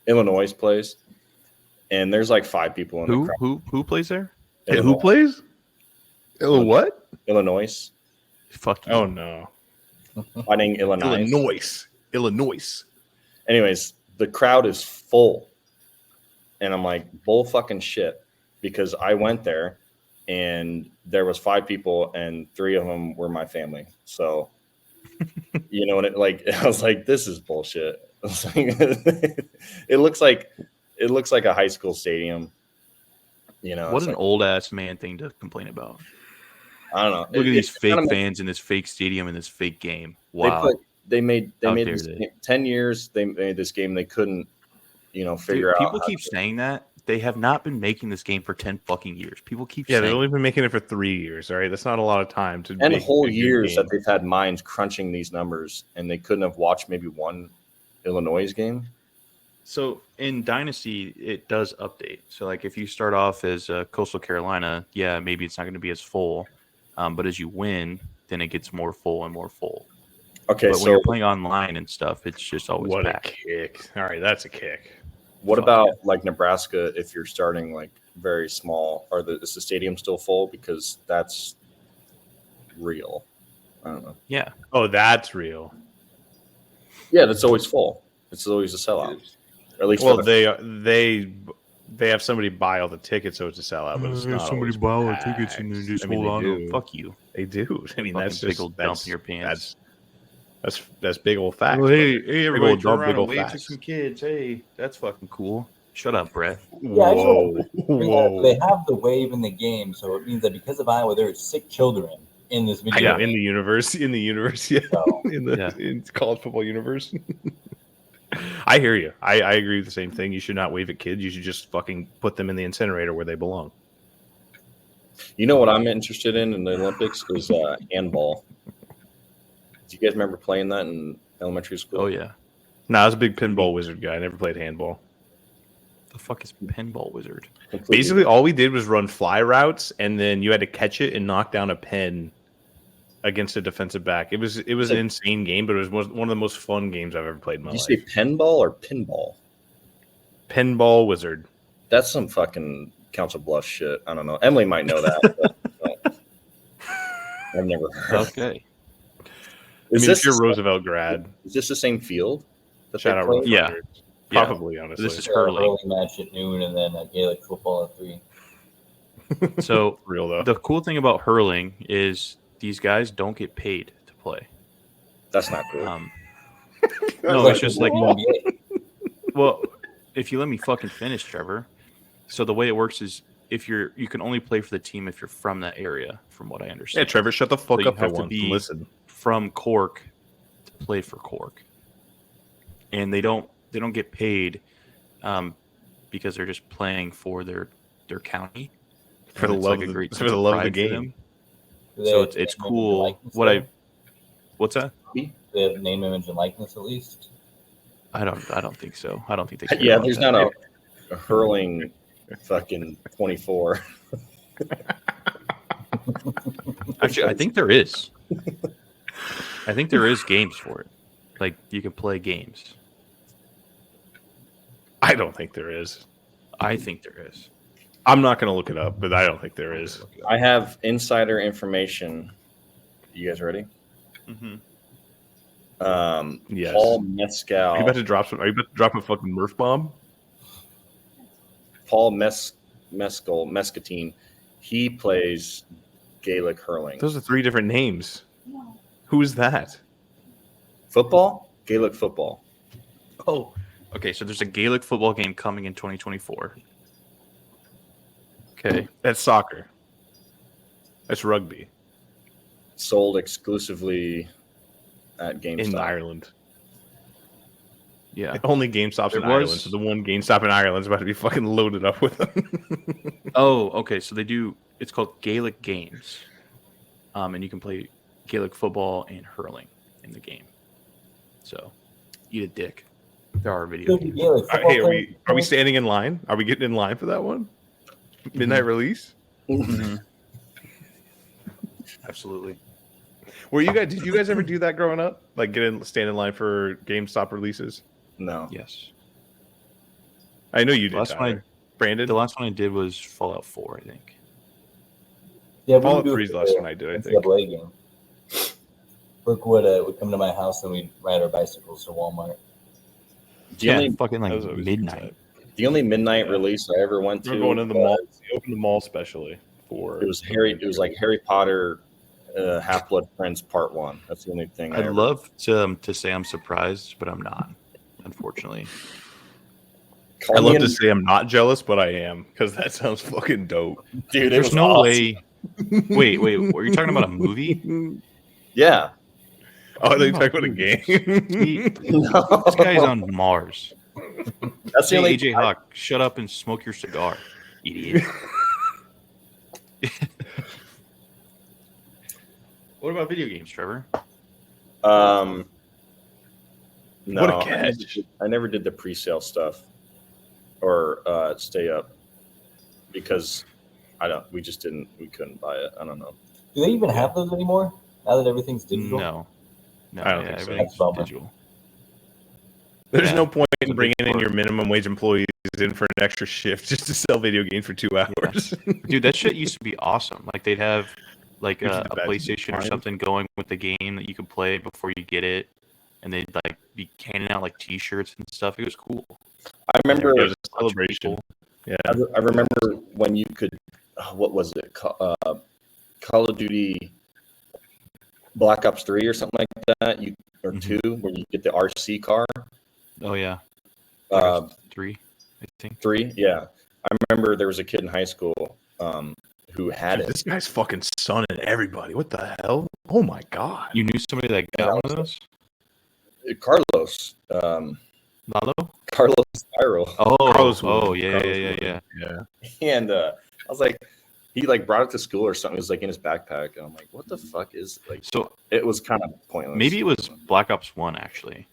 Illinois plays, and there's like 5 people in the crowd. Who plays there? Hey, who plays? Oh, what? Illinois, Fuck you. Oh no, fighting Illinois. Illinois. Anyways, the crowd is full, and I'm like, bull fucking shit, because I went there, and there was 5 people, and 3 of them were my family. So, you know, and I was like, this is bullshit. I was like, it looks like a high school stadium. You know, What it's an like, old ass man thing to complain about. I don't know. Look at these fake kinda- fans in this fake stadium in this fake game. Wow. They made How this dare they. game, 10 years. They made this game. They couldn't, figure Dude, out. people keep saying that. They have not been making this game for 10 fucking years. People keep Yeah, they've saying only been making it for 3 years. All right, that's not a lot of time to 10 make whole a good years game. that they've had minds crunching these numbers, and they couldn't have watched maybe one Illinois game. So in Dynasty, it does update. So like if you start off as Coastal Carolina, yeah, maybe it's not going to be as full. But as you win, then it gets more full and more full. Okay, But so when you're playing online and stuff, it's just always What a packed. kick! All right, that's a kick. what fuck about like Nebraska? If you're starting like very small, is the stadium still full? Because that's real. I don't know. Yeah. Oh, that's real. Yeah, that's always full. It's always a sellout. Or at least Well, for the, they have somebody buy all the tickets, so it's a sellout. But it's not somebody always buy all the packed. tickets and then just I mean, hold they on to do. them. Fuck you. They do. I mean, that's Fucking big just old dump in your pants. That's big old fact. Well, hey, everybody, old turn dump, around big and old wave to facts. some kids. Hey, that's fucking cool. Shut up, Brett. Yeah, I just Whoa, want to bring whoa! up, they have the wave in the game, so it means that because of Iowa, there are sick children in this I video. know, in the universe, yeah, So, in college football universe. I hear you. I agree with the same thing. You should not wave at kids. You should just fucking put them in the incinerator where they belong. you know what I'm interested in the Olympics is handball. Do you guys remember playing that in elementary school? Oh, yeah. No, I was a big pinball wizard guy. I never played handball. The fuck is Pinball Wizard? Completely. Basically, all we did was run fly routes, and then you had to catch it and knock down a pin against a defensive back. It was an insane game, but it was one of the most fun games I've ever played in my Did you life. say pinball or pinball? Pinball wizard. That's some fucking Council Bluffs shit. I don't know. Emily might know that. But, I've never heard. Okay. If you're a Roosevelt grad, Is this the same field? that shout they out play? Roosevelt. Yeah. Yeah. Probably, honestly. This is a hurling. hurling match at noon and then a Gaelic football at 3. So real, though. the cool thing about hurling is these guys don't get paid to play. That's not cool. No, it's just like, NBA. well, if you let me fucking finish, Trevor. So the way it works is if you can only play for the team if you're from that area, from what I Yeah, understand. Trevor, shut the fuck So you up for have to once be- and listen. From Cork to play for Cork, and they don't get paid because they're just playing for their county For And the it's love, like a great for sense the of love of the pride for game. them. Do they So have it's name, image, and cool. likeness What there? what's that? Do they have name, image, and likeness at least? I don't think so. I don't think they. Care Yeah, about there's that. not a hurling fucking 24. Actually, I think there is. I think there is games for it. Like you can play games. I don't think there is. I think there is. I'm not going to look it up, but I don't think there is. I have insider information. You guys ready? Mm-hmm. Yes. Paul Are you Mescal. about to drop some? Are you about to drop a fucking Murph bomb? Paul Mescatine. He plays Gaelic hurling. Those are 3 different names. Who is that? Football? Gaelic football. Oh, okay. So there's a Gaelic football game coming in 2024. Okay. That's soccer. That's rugby Sold exclusively at GameStop. in Ireland. Yeah. Only GameStop's There in was- Ireland, so the one GameStop in Ireland is about to be fucking loaded up with them. Oh, okay. So they do. It's called Gaelic Games, and you can play Gaelic football and hurling in the game. So, eat a dick. There are video games. Gaelic football Hey, thing? are we standing in line? Are we getting in line for that one? Midnight release? Mhm. Absolutely. Did you guys ever do that growing up? Like stand in line for GameStop releases? No. Yes. I know you did. Last Tyler. one Brandon? The last one I did was Fallout 4, I think. Yeah, we Fallout would do 3 it is the for last the one I did, I think. NCAA game. Brooke would come to my house and we'd ride our bicycles to Walmart. The only, fucking That like was always midnight. the only midnight Yeah. release I ever went to We're going to the mall. They opened the mall specially for. It was like Harry Potter, Half Blood Prince Part 1. That's the only thing I I'd ever. love to say I'm surprised, but I'm not, unfortunately. Call I me love in- to say I'm not jealous, but I am because that sounds fucking dope. dude. It There's was no awesome. way. Wait, were you talking about a movie? Yeah. Oh, they talking about a game. See, No. this guy's on Mars. That's the Hey, only AJ Hawk, shut up and smoke your cigar, idiot. What about video games, Trevor? No, What a catch. I never did the pre-sale stuff or stay up because we couldn't buy it. I don't know. Do they even have those anymore? Now that everything's digital? No, I don't think so. everything's That's a bummer. digital. There's Yeah, no point it's a in big bringing in part. your minimum wage employees in for an extra shift just to sell video games for 2 hours. Dude, that shit used to be awesome. Like they'd have like Which is a the best PlayStation or time. something going with the game that you could play before you get it, and they'd like be handing out like T-shirts and stuff. It was cool. I remember. It was a Bunch of celebration. people. Yeah. I remember when you could. What was it? Call of Duty Black Ops 3 or something like that. Or Mhm. 2, where you get the RC car. Oh yeah, Uh, 3, I think. 3, yeah. I remember there was a kid in high school who had Dude, it. this guy's fucking sonning everybody. What the hell? Oh my god. You knew somebody that got one of those? Carlos. Lalo? Carlos Spiral. Oh, Carlos oh would. yeah, Carlos yeah, would. yeah. Yeah. And I was like, he like brought it to school or something. It was like in his backpack. And I'm like, what the fuck is like? So It was kind of pointless. maybe it was Black Ops 1 actually.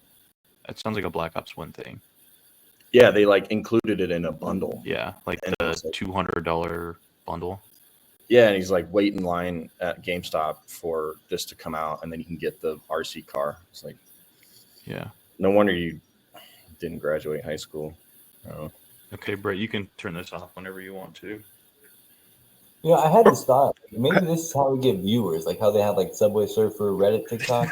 That sounds like a Black Ops 1 thing. Yeah, they like included it in a bundle. Yeah, like And it the was like- $200 bundle. Yeah, and he's like, wait in line at GameStop for this to come out, and then you can get the RC car. It's like, Yeah. no wonder you didn't graduate high school. Oh. Okay, Brett, you can turn this off whenever you want to. You know, I had this thought. Maybe this is how we get viewers, like how they have like Subway Surfer, Reddit, TikTok.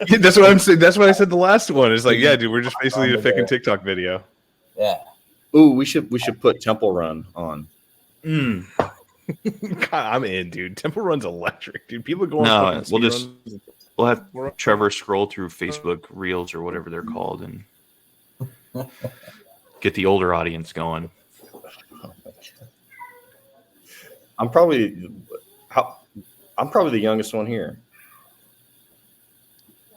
Yeah, that's what I'm saying. That's what I said the last one. It's like, yeah, dude, we're just basically a fucking TikTok video. Yeah. Ooh, we should put Temple Run on. Mm. God, I'm in, dude. Temple Run's electric, dude. People go on. No, fucking we'll just- speedruns. We'll have Trevor scroll through Facebook Reels or whatever they're called and get the older audience going. I'm probably the youngest one here.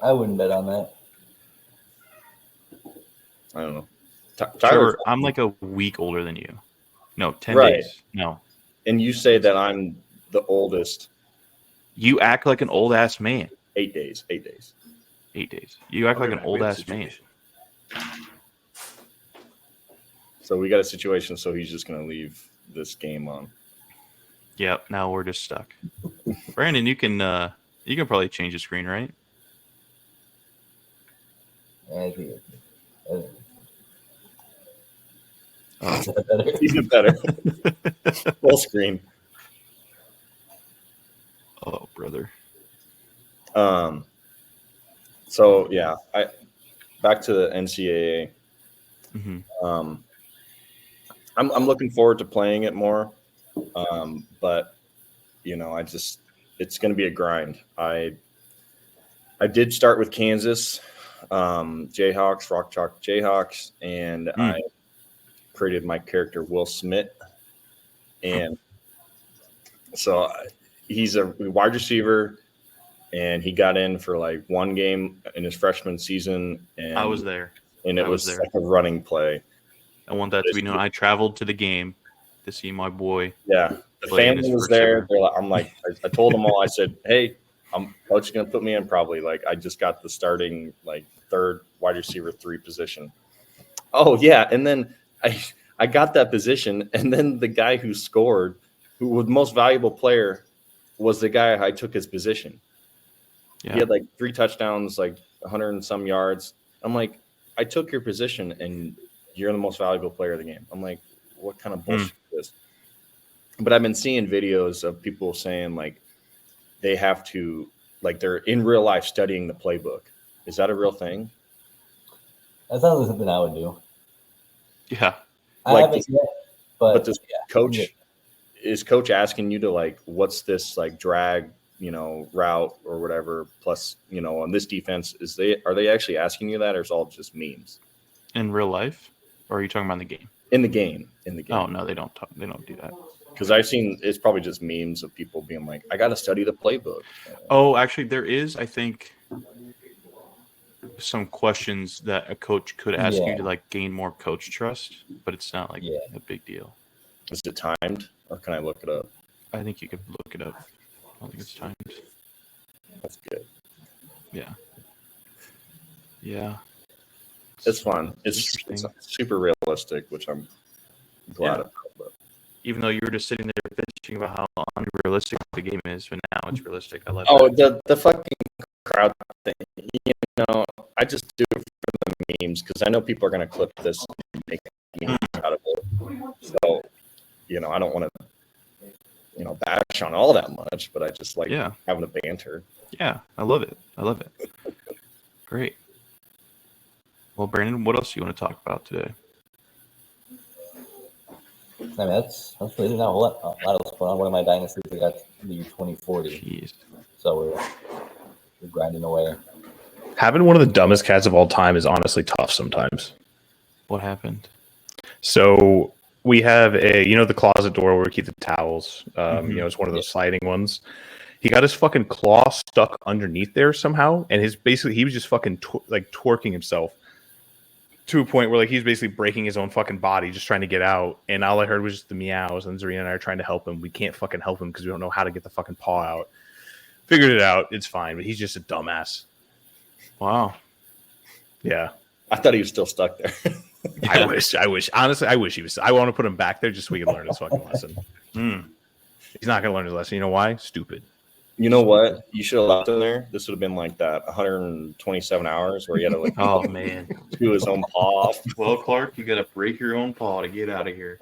I wouldn't bet on that. I don't know. Trevor, Tyler, I'm like a week older than you. No, 10 Right. days. No. and you say that I'm the oldest. You act like an old ass man. 8 days. 8 days. 8 days. You act like an old ass man. So we got a situation. So he's just gonna leave this game on. Yep, now we're just stuck. Brandon, you can probably change the screen, right? I think Oh. is that better? Even better. Full screen. Oh, brother. So yeah, back to the NCAA. Hmm. I'm looking forward to playing it more, but you know, it's going to be a grind. I did start with Kansas, Jayhawks, Rock Chalk Jayhawks, and I created my character Will Smith, and so he's a wide receiver, and he got in for like one game in his freshman season, and I was there. and it I was was there. like a running play. I want that to be known. I traveled to the game to see my boy. Yeah, the Play in family his was first there. year. They're like, I'm like, I told them all. I said, "Hey, coach is gonna put me in probably. Like, I just got the starting like third wide receiver 3 position." Oh yeah, and then I got that position, and then the guy who scored, who was the most valuable player, was the guy I took his position. Yeah. He had like 3 touchdowns, like 100 and some yards. I'm like, I took your position, and you're the most valuable player of the game. I'm like, what kind of bullshit is this? But I've been seeing videos of people saying like they have to, like they're in real life studying the playbook. Is that a real thing? That sounds like something I would do. Yeah. I Like haven't yet, but this yeah, coach, yeah. is coach asking you to like, what's this like drag, route or whatever? Plus, on this defense, are they actually asking you that, or is it all just memes In real life? Or are you talking about in the game? in the game? Oh no, they don't do that. Because I've seen it's probably just memes of people being like, I got to study the playbook. Oh, actually, there is, I think, some questions that a coach could ask you Yeah. to like gain more coach trust, but it's not like Yeah. a big deal. Is it timed or can I look it up? I think you could look it up. I don't think it's timed. That's good. Yeah. Yeah. It's fun. It's interesting. super realistic, which I'm glad Yeah. about. But Even though you were just sitting there bitching about how unrealistic the game is, but now it's realistic. I love oh, that. the fucking crowd thing. You know, I just do it for the memes because I know people are going to clip this and make memes out of it. So, you know, I don't want to, you know, bash on all that much, but I just like Yeah. having a banter. Yeah. I love it. I love it. Great. Well, Brandon, what else do you want to talk about today? I mean, that's really not a lot else going on. One of my dynasties, I got the 2040, Jeez. so we're grinding away. Having one of the dumbest cats of all time is honestly tough sometimes. What happened? So we have the closet door where we keep the towels. Mhm. You know, it's one of those sliding ones. He got his fucking claw stuck underneath there somehow, and he was just fucking twerking himself to a point where like he's basically breaking his own fucking body just trying to get out. And all I heard was just the meows, and Zarina and I are trying to help him. We can't fucking help him because we don't know how to get the fucking paw out. Figured it out. It's fine, but he's just a dumbass. Wow. Yeah. I thought he was still stuck there. I wish. Honestly, I wish he was. I want to put him back there just so he can learn his fucking lesson. He's not going to learn his lesson. You know why? Stupid. You know what? You should have left him there. This would have been like that 127 hours where he had to like Oh, man. chew his own paw off. Well, Clark, you got to break your own paw to get out of here.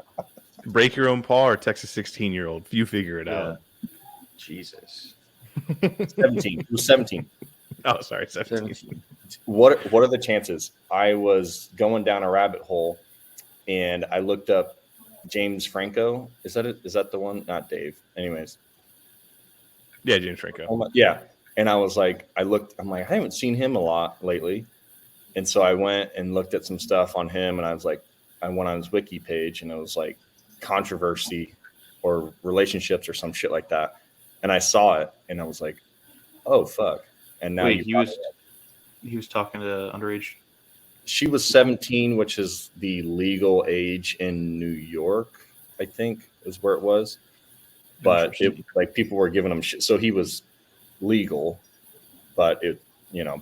Break your own paw or text a 16-year-old. You figure it out. Jesus. 17. It was 17. Oh, sorry, 17. What are the chances? I was going down a rabbit hole and I looked up James Franco. Is that it? Is that the one? Not Dave. Anyways. Yeah, James Franco. Yeah. And I was like, I'm like, I haven't seen him a lot lately. And so I went and looked at some stuff on him and I was like, I went on his wiki page and it was like controversy or relationships or some shit like that. And I saw it and I was like, oh, fuck. And now Wait, he was talking to underage. She was 17, which is the legal age in New York, I think is where it was. But people were giving him shit. So he was legal, but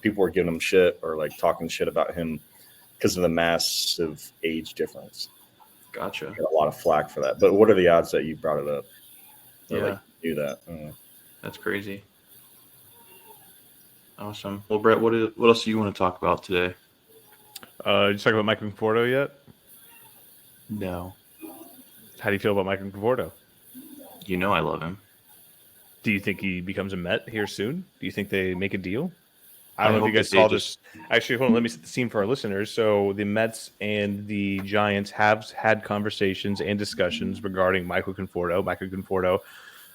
people were giving him shit or like talking shit about him because of the massive age difference. Gotcha. Got a lot of flack for that. But what are the odds that you brought it up? Or Yeah. do that. That's crazy. Awesome. Well, Brett, what else do you want to talk about today? Did you talk about Michael Conforto yet? No. How do you feel about Michael Conforto? You know I love him. Do you think he becomes a Met here soon? Do you think they make a deal? I I don't know if you hope guys that saw they this. Actually, hold on. Let me set the scene for our listeners. So the Mets and the Giants have had conversations and discussions regarding Michael Conforto. Michael Conforto,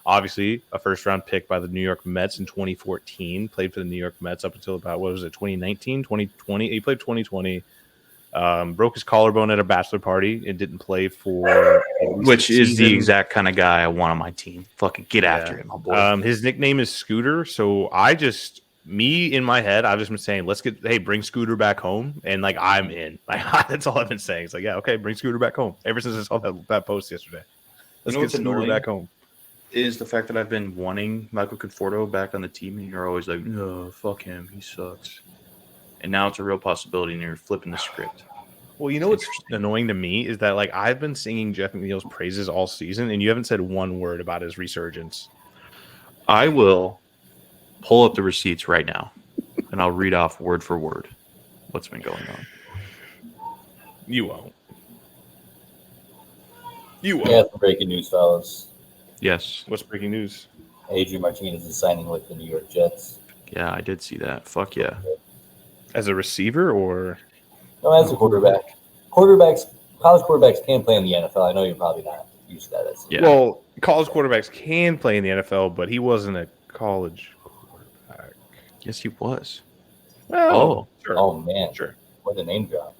obviously a first-round pick by the New York Mets in 2014, played for the New York Mets up until about, 2019, 2020? He played 2020. Broke his collarbone at a bachelor party and didn't play for Which is the exact kind of guy I want on my team. Fucking get after him, my boy. His nickname is Scooter. So in my head, I've just been saying, bring Scooter back home. And like, I'm in. Like, that's all I've been saying. It's like, yeah, okay, bring Scooter back home. Ever since I saw that post yesterday. Let's get Scooter back home. Is the fact that I've been wanting Michael Conforto back on the team, and you're always like, no, fuck him, he sucks. And now it's a real possibility, and you're flipping the script. Well, you know what's annoying to me is that like I've been singing Jeff McNeil's praises all season, and you haven't said one word about his resurgence. I will pull up the receipts right now, and I'll read off word for word what's been going on. You won't. Yeah, some breaking news, fellas. Yes. What's breaking news? Adrian Martinez is signing with the New York Jets. Yeah, I did see that. Fuck yeah. As a receiver or? No, as a quarterback. College quarterbacks can play in the NFL. I know you're probably not used to that. Yeah. Well, college quarterbacks can play in the NFL, but he wasn't a college quarterback. Yes, he was. Well, sure. Oh, man. Sure. What a name drop.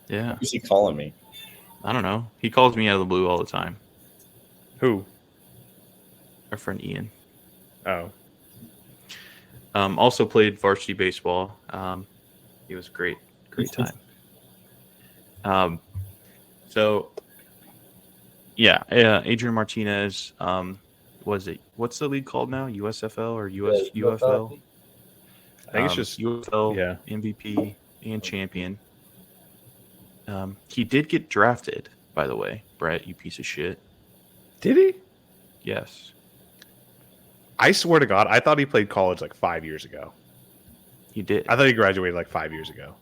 Yeah. Who's he calling me? I don't know. He calls me out of the blue all the time. Who? Our friend Ian. Oh, Also played varsity baseball. It was great time. So yeah, Adrian Martinez. Was it? What's the league called now? USFL or UFL? I think it's just UFL yeah. MVP and champion. He did get drafted, by the way, Brett. You piece of shit. Did he? Yes, I swear to God, I thought he played college like 5 years ago. he did. I thought he graduated like 5 years ago.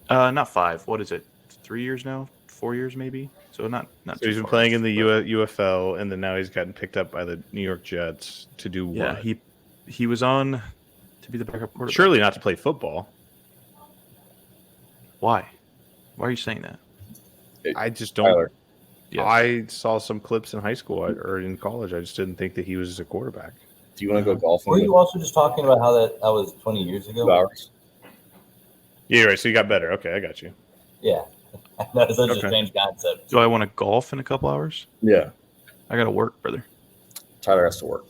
Not 5. What is it? 3 years now? 4 years maybe? So not. So too he's been far, playing in the but- UFL, and then now he's gotten picked up by the New York Jets to do Yeah, what? he was on to be the backup quarterback. Surely not to play football. Why? Why are you saying that? I just don't. Tyler, Yes. I saw some clips in high school or in college. I just didn't think that he was a quarterback. do you want to go golfing? Were you also just talking about how that was 20 years 2 ago? hours? Yeah, you're right. So you got better. Okay, I got you. Yeah. That is such Okay. a strange concept. Do I want to golf in a couple hours? Yeah. I got to work, brother. Tyler has to work.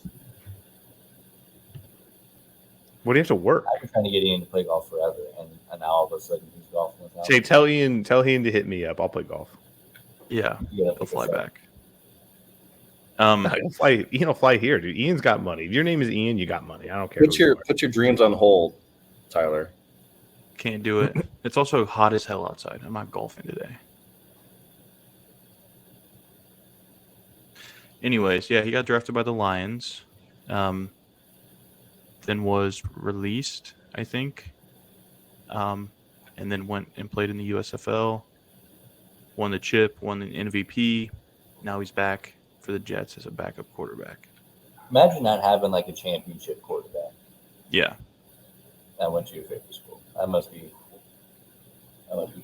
What do you have to work? I've been trying to get Ian to play golf forever, and now all of a sudden he's golfing without Say, tell Ian to hit me up. I'll play golf. Yeah, Yeah, he'll fly back. Ian will fly here, dude. Ian's got money. If your name is Ian, you got money. I don't care. Put your dreams on hold, Tyler. Can't do it. It's also hot as hell outside. I'm not golfing today. Anyways, yeah, he got drafted by the Lions. Then was released, I think. And then went and played in the USFL. Won the chip, won the MVP. Now he's back for the Jets as a backup quarterback. Imagine not having like a championship quarterback Yeah. that went to your favorite school. That must be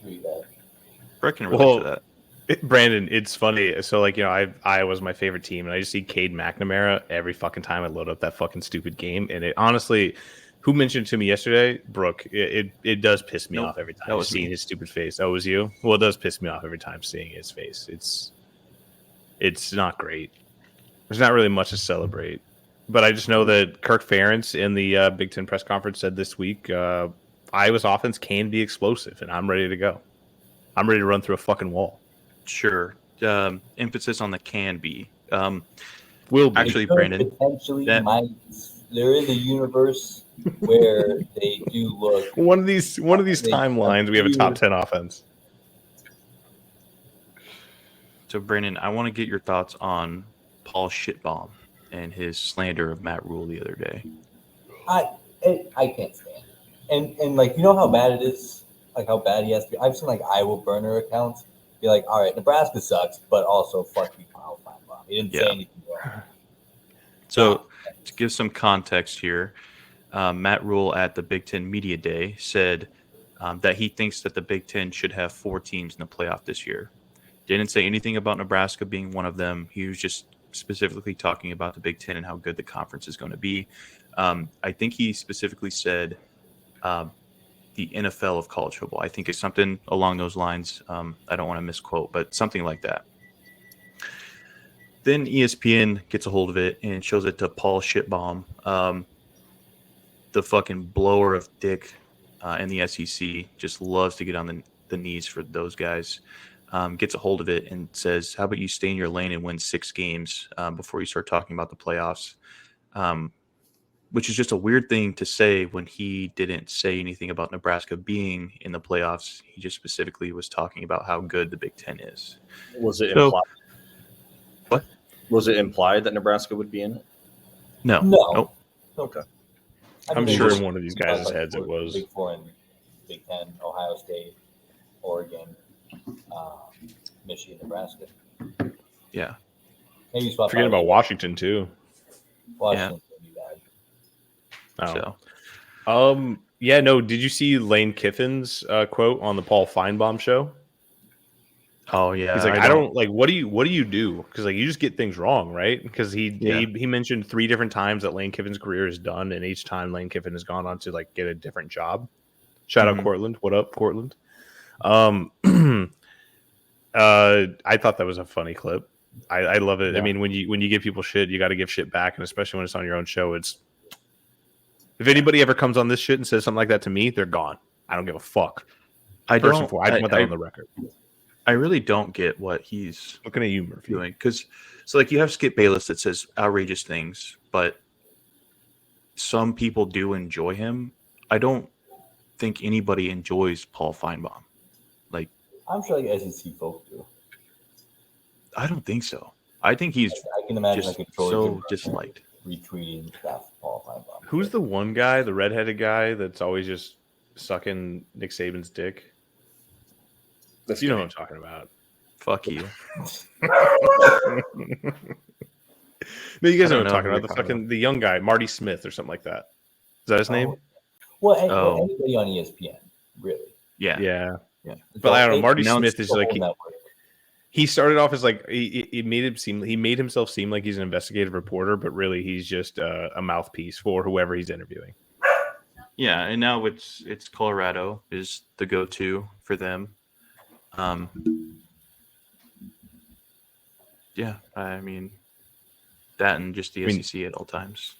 pretty bad. Brett can relate to that. Brandon, it's funny. So, like, you know, I was my favorite team, and I just see Cade McNamara every fucking time I load up that fucking stupid game. And it honestly, who mentioned to me yesterday, Brooke, it does piss me off every time seeing his stupid face. Oh, it was you? Well, it does piss me off every time seeing his face. It's not great. There's not really much to celebrate. But I just know that Kirk Ferentz in the Big Ten press conference said this week, Iowa's offense can be explosive, and I'm ready to go. I'm ready to run through a fucking wall. Sure. Emphasis on the can be. Will be. Actually, Could Brandon, potentially that- there is a universe where they do look. One of these timelines, we have a top 10 offense. So, Brandon, I want to get your thoughts on Paul Shitbaum and his slander of Matt Rule the other day. I can't stand it. And like, you know how bad it is, like how bad he has to be. I've seen like Iowa burner accounts be like, all right, Nebraska sucks, but also fuck you, Kyle Feinbaum. He didn't say anything wrong. So, to give some context here, Matt Rule at the Big Ten Media Day said that he thinks that the Big Ten should have 4 teams in the playoff this year. Didn't say anything about Nebraska being one of them. He was just specifically talking about the Big Ten and how good the conference is going to be. I think he specifically said the NFL of college football. I think it's something along those lines. I don't want to misquote, but something like that. Then ESPN gets a hold of it and shows it to Paul Shitbaum, the fucking blower of dick in the SEC. Just loves to get on the knees for those guys. Gets a hold of it and says, how about you stay in your lane and win 6 games before you start talking about the playoffs? Which is just a weird thing to say when he didn't say anything about Nebraska being in the playoffs. He just specifically was talking about how good the Big Ten is. Was it implied? What? Was it implied that Nebraska would be in it? No. No. Nope. Okay. I'm they sure just in one of these talk guys' about heads it was. Big Four and Big Ten, Ohio State, Oregon, Michigan, Nebraska. Yeah. Maybe swap Forget out about Washington, too. Washington. Would be bad. Oh. So Yeah, no. Did you see Lane Kiffin's quote on the Paul Feinbaum show? Oh yeah. He's like, I don't like. What do you do? Because like you just get things wrong, right? Because he mentioned 3 different times that Lane Kiffin's career is done, and each time Lane Kiffin has gone on to like get a different job. Shout out Cortland. What up, Cortland? I thought that was a funny clip. I love it. Yeah. I mean, when you give people shit, you got to give shit back, and especially when it's on your own show. It's if anybody ever comes on this shit and says something like that to me, they're gone. I don't give a fuck. I First don't. and foremost, I just want that on the record. I really don't get what he's Looking at you, Murphy. doing because so like you have Skip Bayless that says outrageous things, but some people do enjoy him. I don't think anybody enjoys Paul Feinbaum. Like I'm sure like SEC folk do. I don't think so. I think he's I can imagine just like a Troy so Goodrich disliked. retweeting stuff. Paul Feinbaum. Who's the one guy, the redheaded guy that's always just sucking Nick Saban's dick? You know what I'm talking about. Fuck you. No, you guys know I what don't I'm talking know about. who The you're fucking the young guy, Marty Smith or something like that. Is that his name? Well, Oh. anybody on ESPN, really. Yeah. Yeah. Yeah. But I don't know. Marty announced Smith is The like whole network. he started off as like he made himself seem like he's an investigative reporter, but really he's just a mouthpiece for whoever he's interviewing. Yeah, and now it's Colorado is the go-to for them. Yeah, I mean that and just the SEC at all times.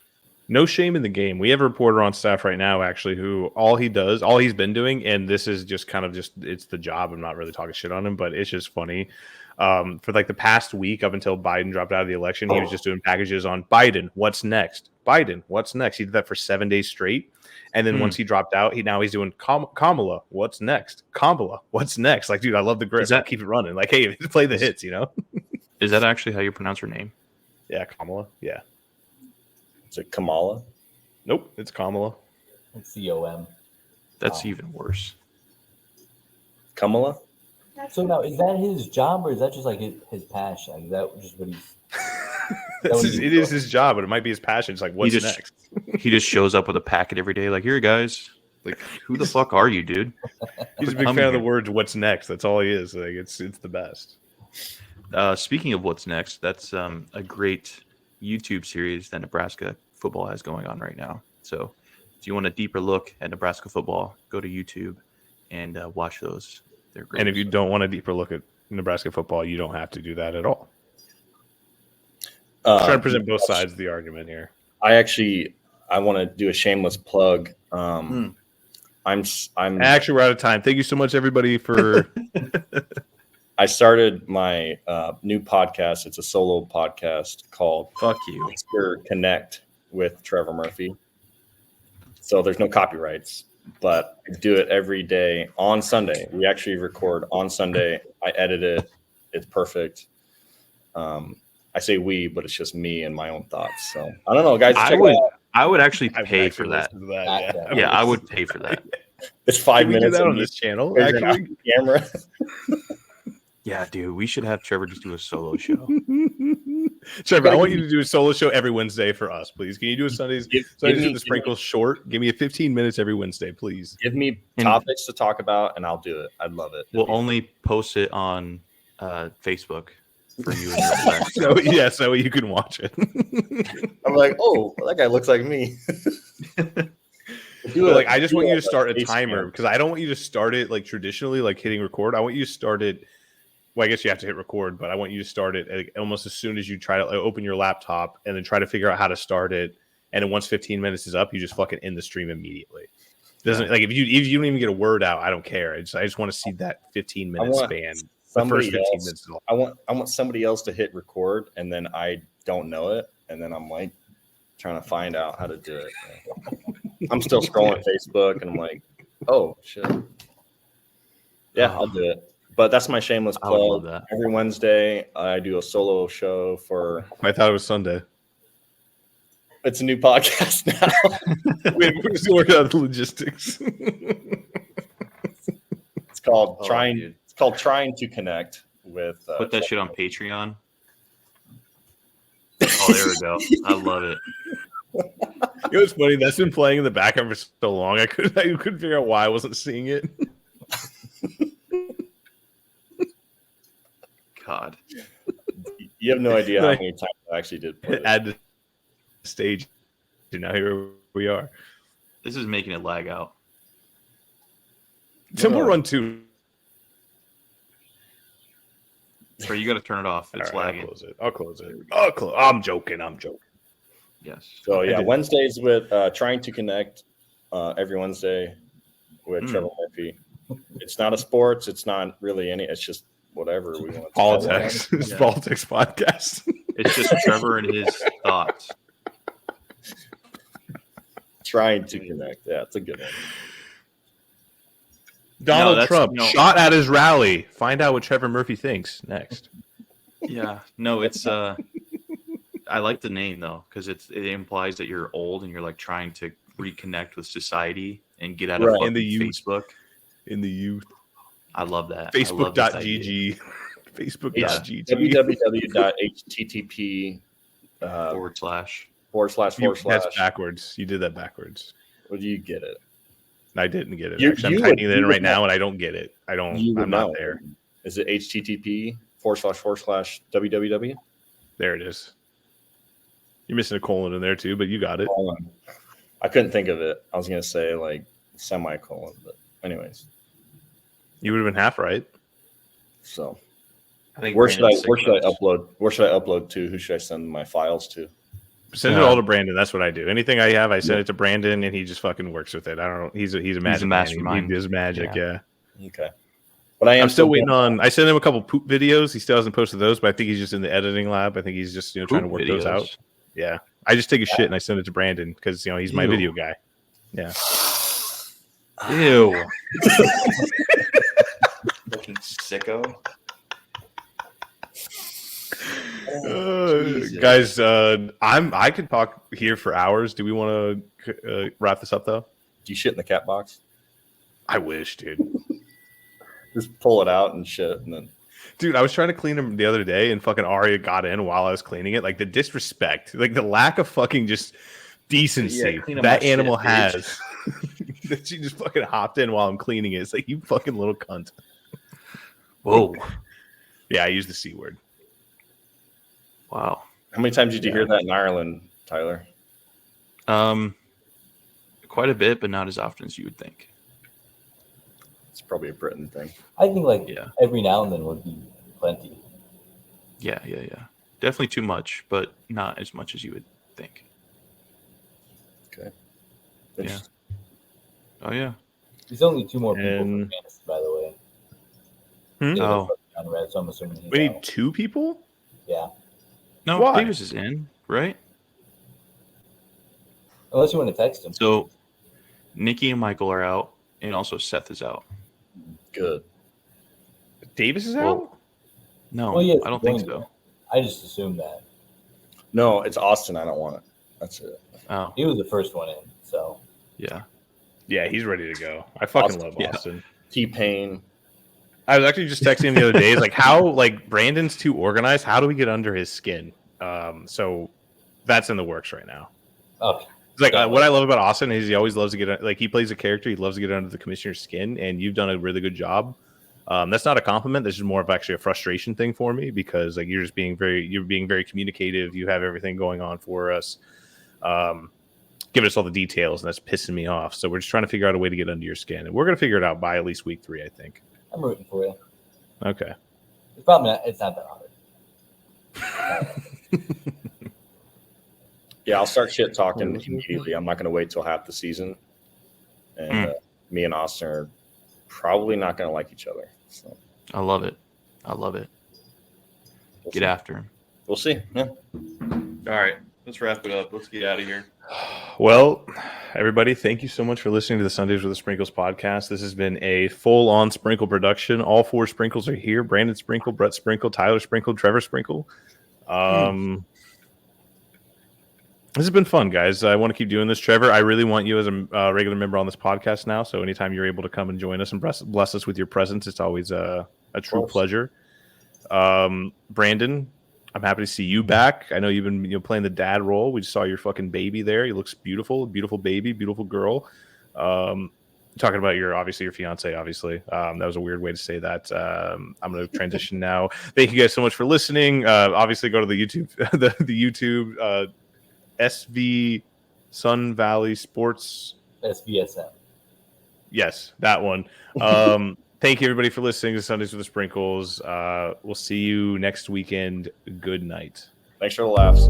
No shame in the game. We have a reporter on staff right now, actually, who all he's been doing, and this is just kind of it's the job. I'm not really talking shit on him, but it's just funny. For like the past week up until Biden dropped out of the election, he was just doing packages on Biden. What's next? Biden. What's next? He did that for 7 days straight. And then once he dropped out, he's doing Kamala. What's next? Kamala. What's next? Like, dude, I love the grip. Keep it running. Like, hey, play the hits, you know? Is that actually how you pronounce her name? Yeah, Kamala. Yeah. Is it Kamala? Nope, it's Kamala. It's COM. That's even worse. Kamala? So now, is that his job or is that just like his passion? Like, is that just what he's? It is his job, but it might be his passion. It's like, what's next? He just shows up with a packet every day. Like, here, guys. Like, who the fuck are you, dude? He's a big fan of the words "what's next." That's all he is. Like, it's the best. Speaking of what's next, that's a great YouTube series that Nebraska football has going on right now. So, if you want a deeper look at Nebraska football, go to YouTube and watch those. They're great. And if you don't want a deeper look at Nebraska football, you don't have to do that at all. Trying to present both sides of the argument here. I want to do a shameless plug. I'm Actually, we're out of time. Thank you so much, everybody, for. I started my new podcast. It's a solo podcast called Fuck You. Mr. Connect with Trevor Murphy. So there's no copyrights, but I do it every day on Sunday. We actually record on Sunday. I edit it. It's perfect. I say we, but it's just me and my own thoughts. So I don't know, guys. I would actually pay for that. Yeah, I would pay for that. It's 5 Can we minutes do that on this channel. Actually, camera. Yeah, dude, we should have Trevor just do a solo show. Trevor, I want you to do a solo show every Wednesday for us, please. Can you do a Sundays do the sprinkles short? Give me a 15 minutes every Wednesday, please. Give me topics to talk about, and I'll do it. I'd love it. We'll only post it on Facebook for you and your friends. So you can watch it. I'm like, oh, that guy looks like me. I just want you to start a timer because I don't want you to start it like traditionally, like hitting record. I want you to start it. Well, I guess you have to hit record, but I want you to start it almost as soon as you try to open your laptop and then try to figure out how to start it. And then once 15 minutes is up, you just fucking end the stream immediately. Doesn't like if you don't even get a word out, I don't care. I just want to see that 15 minute span. The first 15 minutes. I want somebody else to hit record, and then I don't know it, and then I'm like trying to find out how to do it. I'm still scrolling Facebook, and I'm like, oh shit. Yeah, I'll do it. But that's my shameless plug. Every Wednesday, I do a solo show for. I thought it was Sunday. It's a new podcast now. We're just working out the logistics. It's called Trying. Dude. It's called Trying to Connect with. Put that shit on Patreon. Oh, there we go. I love it. It was funny. That's been playing in the background for so long. I couldn't figure out why I wasn't seeing it. God, you have no idea how many times I actually did put it. Add the stage. Now here we are. This is making it lag out. Temple Run 2. Or you got to turn it off. It's All right, lagging. I'll close it. I'm joking. Yes. So yeah, did. Wednesdays with trying to connect every Wednesday with Trevor Murphy. It's not a sports. It's not really any. It's just whatever we want to call it. Politics. It's Yeah. politics podcast. It's just Trevor and his thoughts. Trying to connect. Yeah, it's a good one. Donald that's- Trump no. shot at his rally. Find out what Trevor Murphy thinks next. Yeah. No, it's I like the name though, because it implies that you're old and you're like trying to reconnect with society and get out of Right. fucking In the youth. Facebook. In the youth. I love that. I love this idea. Facebook.gg. Facebook.gg. www.http Forward slash. // That's backwards. You did that backwards. Well, you get it. I didn't get it. You- Actually, you I'm would- typing it in you would right now, and I don't get it. You I'm would not know. there. Is it http / www? There it is. You're missing a colon in there too, but you got it. Hold on. I couldn't think of it. I was gonna say like semicolon, but anyways. You would have been half right. So I think where should I Brandon's sick upload? Where should I upload to? Who should I send my files to? Send it all to Brandon. That's what I do. Anything I have, I send it to Brandon, and he just fucking works with it. I don't know. He's a magic man. mastermind. He does magic. Yeah. Okay. But I'm still waiting on. I sent him a couple poop videos. He still hasn't posted those, but I think he's just in the editing lab. I think he's just trying to work those out. Yeah. I just take a shit and I send it to Brandon because he's my video guy. Yeah. Ew. Fucking sicko. Guys, I could talk here for hours. Do we want to wrap this up though? Do you shit in the cat box? I wish, dude. Just pull it out and shit, and then Dude, I was trying to clean him the other day, and fucking Aria got in while I was cleaning it. Like the disrespect, like the lack of fucking just decency clean up that my animal shit, bitch. has. That she just fucking hopped in while I'm cleaning it. It's like, you fucking little cunt. Whoa. Yeah, I used the C word. Wow. how many times did you hear that in Ireland, Tyler? Quite a bit, but not as often as you would think. It's probably a Britain thing. I think like Yeah. every now and then would be plenty. Yeah. Definitely too much, but not as much as you would think. Interesting. Oh yeah. There's only 2 more people And- for fantasy, by the way. Hmm? Davis Oh. is unread, so I'm assuming he's We need out. 2 people? Yeah, No, Why? Davis is in, right? unless you want to text him. So Nikki and Michael are out, and also Seth is out. Good. Davis is out? Well, no, Well, yes, I don't think going to. so. I just assumed that No, it's Austin. I don't want it. That's it. Oh, he was the first one in. So yeah. Yeah, he's ready to go. I fucking Austin, love yeah. Austin. T-Pain. I was actually just texting him the other day. It's like, how, like, Brandon's too organized. How do we get under his skin? So that's in the works right now. okay, It's like, what I love about Austin is he always loves to get, like, he plays a character. He loves to get under the commissioner's skin, and you've done a really good job. That's not a compliment. This is more of actually a frustration thing for me because, like, you're being very communicative. You have everything going on for us. Giving us all the details, and that's pissing me off. So we're just trying to figure out a way to get under your skin, and we're going to figure it out by at least week 3, I think. I'm rooting for you. Okay. It's probably not. It's not that hard. Yeah, I'll start shit talking immediately. I'm not going to wait till half the season. And me and Austin are probably not going to like each other. So I love it. I love it. we'll Get see. after him. We'll see. Yeah. All right. Let's wrap it up. Let's get out of here. Well, everybody, thank you so much for listening to the Sundays with the Sprinkles podcast. This has been a full-on Sprinkle production. All 4 Sprinkles are here. Brandon Sprinkle, Brett Sprinkle, Tyler Sprinkle, Trevor Sprinkle. This has been fun, guys. I want to keep doing this. Trevor, I really want you as a regular member on this podcast now. So anytime you're able to come and join us and bless us with your presence, it's always a true pleasure. Brandon, I'm happy to see you back. I know you've been playing the dad role. We just saw your fucking baby there. He looks beautiful, beautiful baby, beautiful girl. Talking about your fiance, obviously. That was a weird way to say that. I'm going to transition now. Thank you guys so much for listening. Obviously, go to the YouTube, the YouTube SV Sun Valley Sports. SVSM. Yes, that one. Thank you, everybody, for listening to Sundays with the Sprinkles. We'll see you next weekend. Good night. Thanks for the laughs.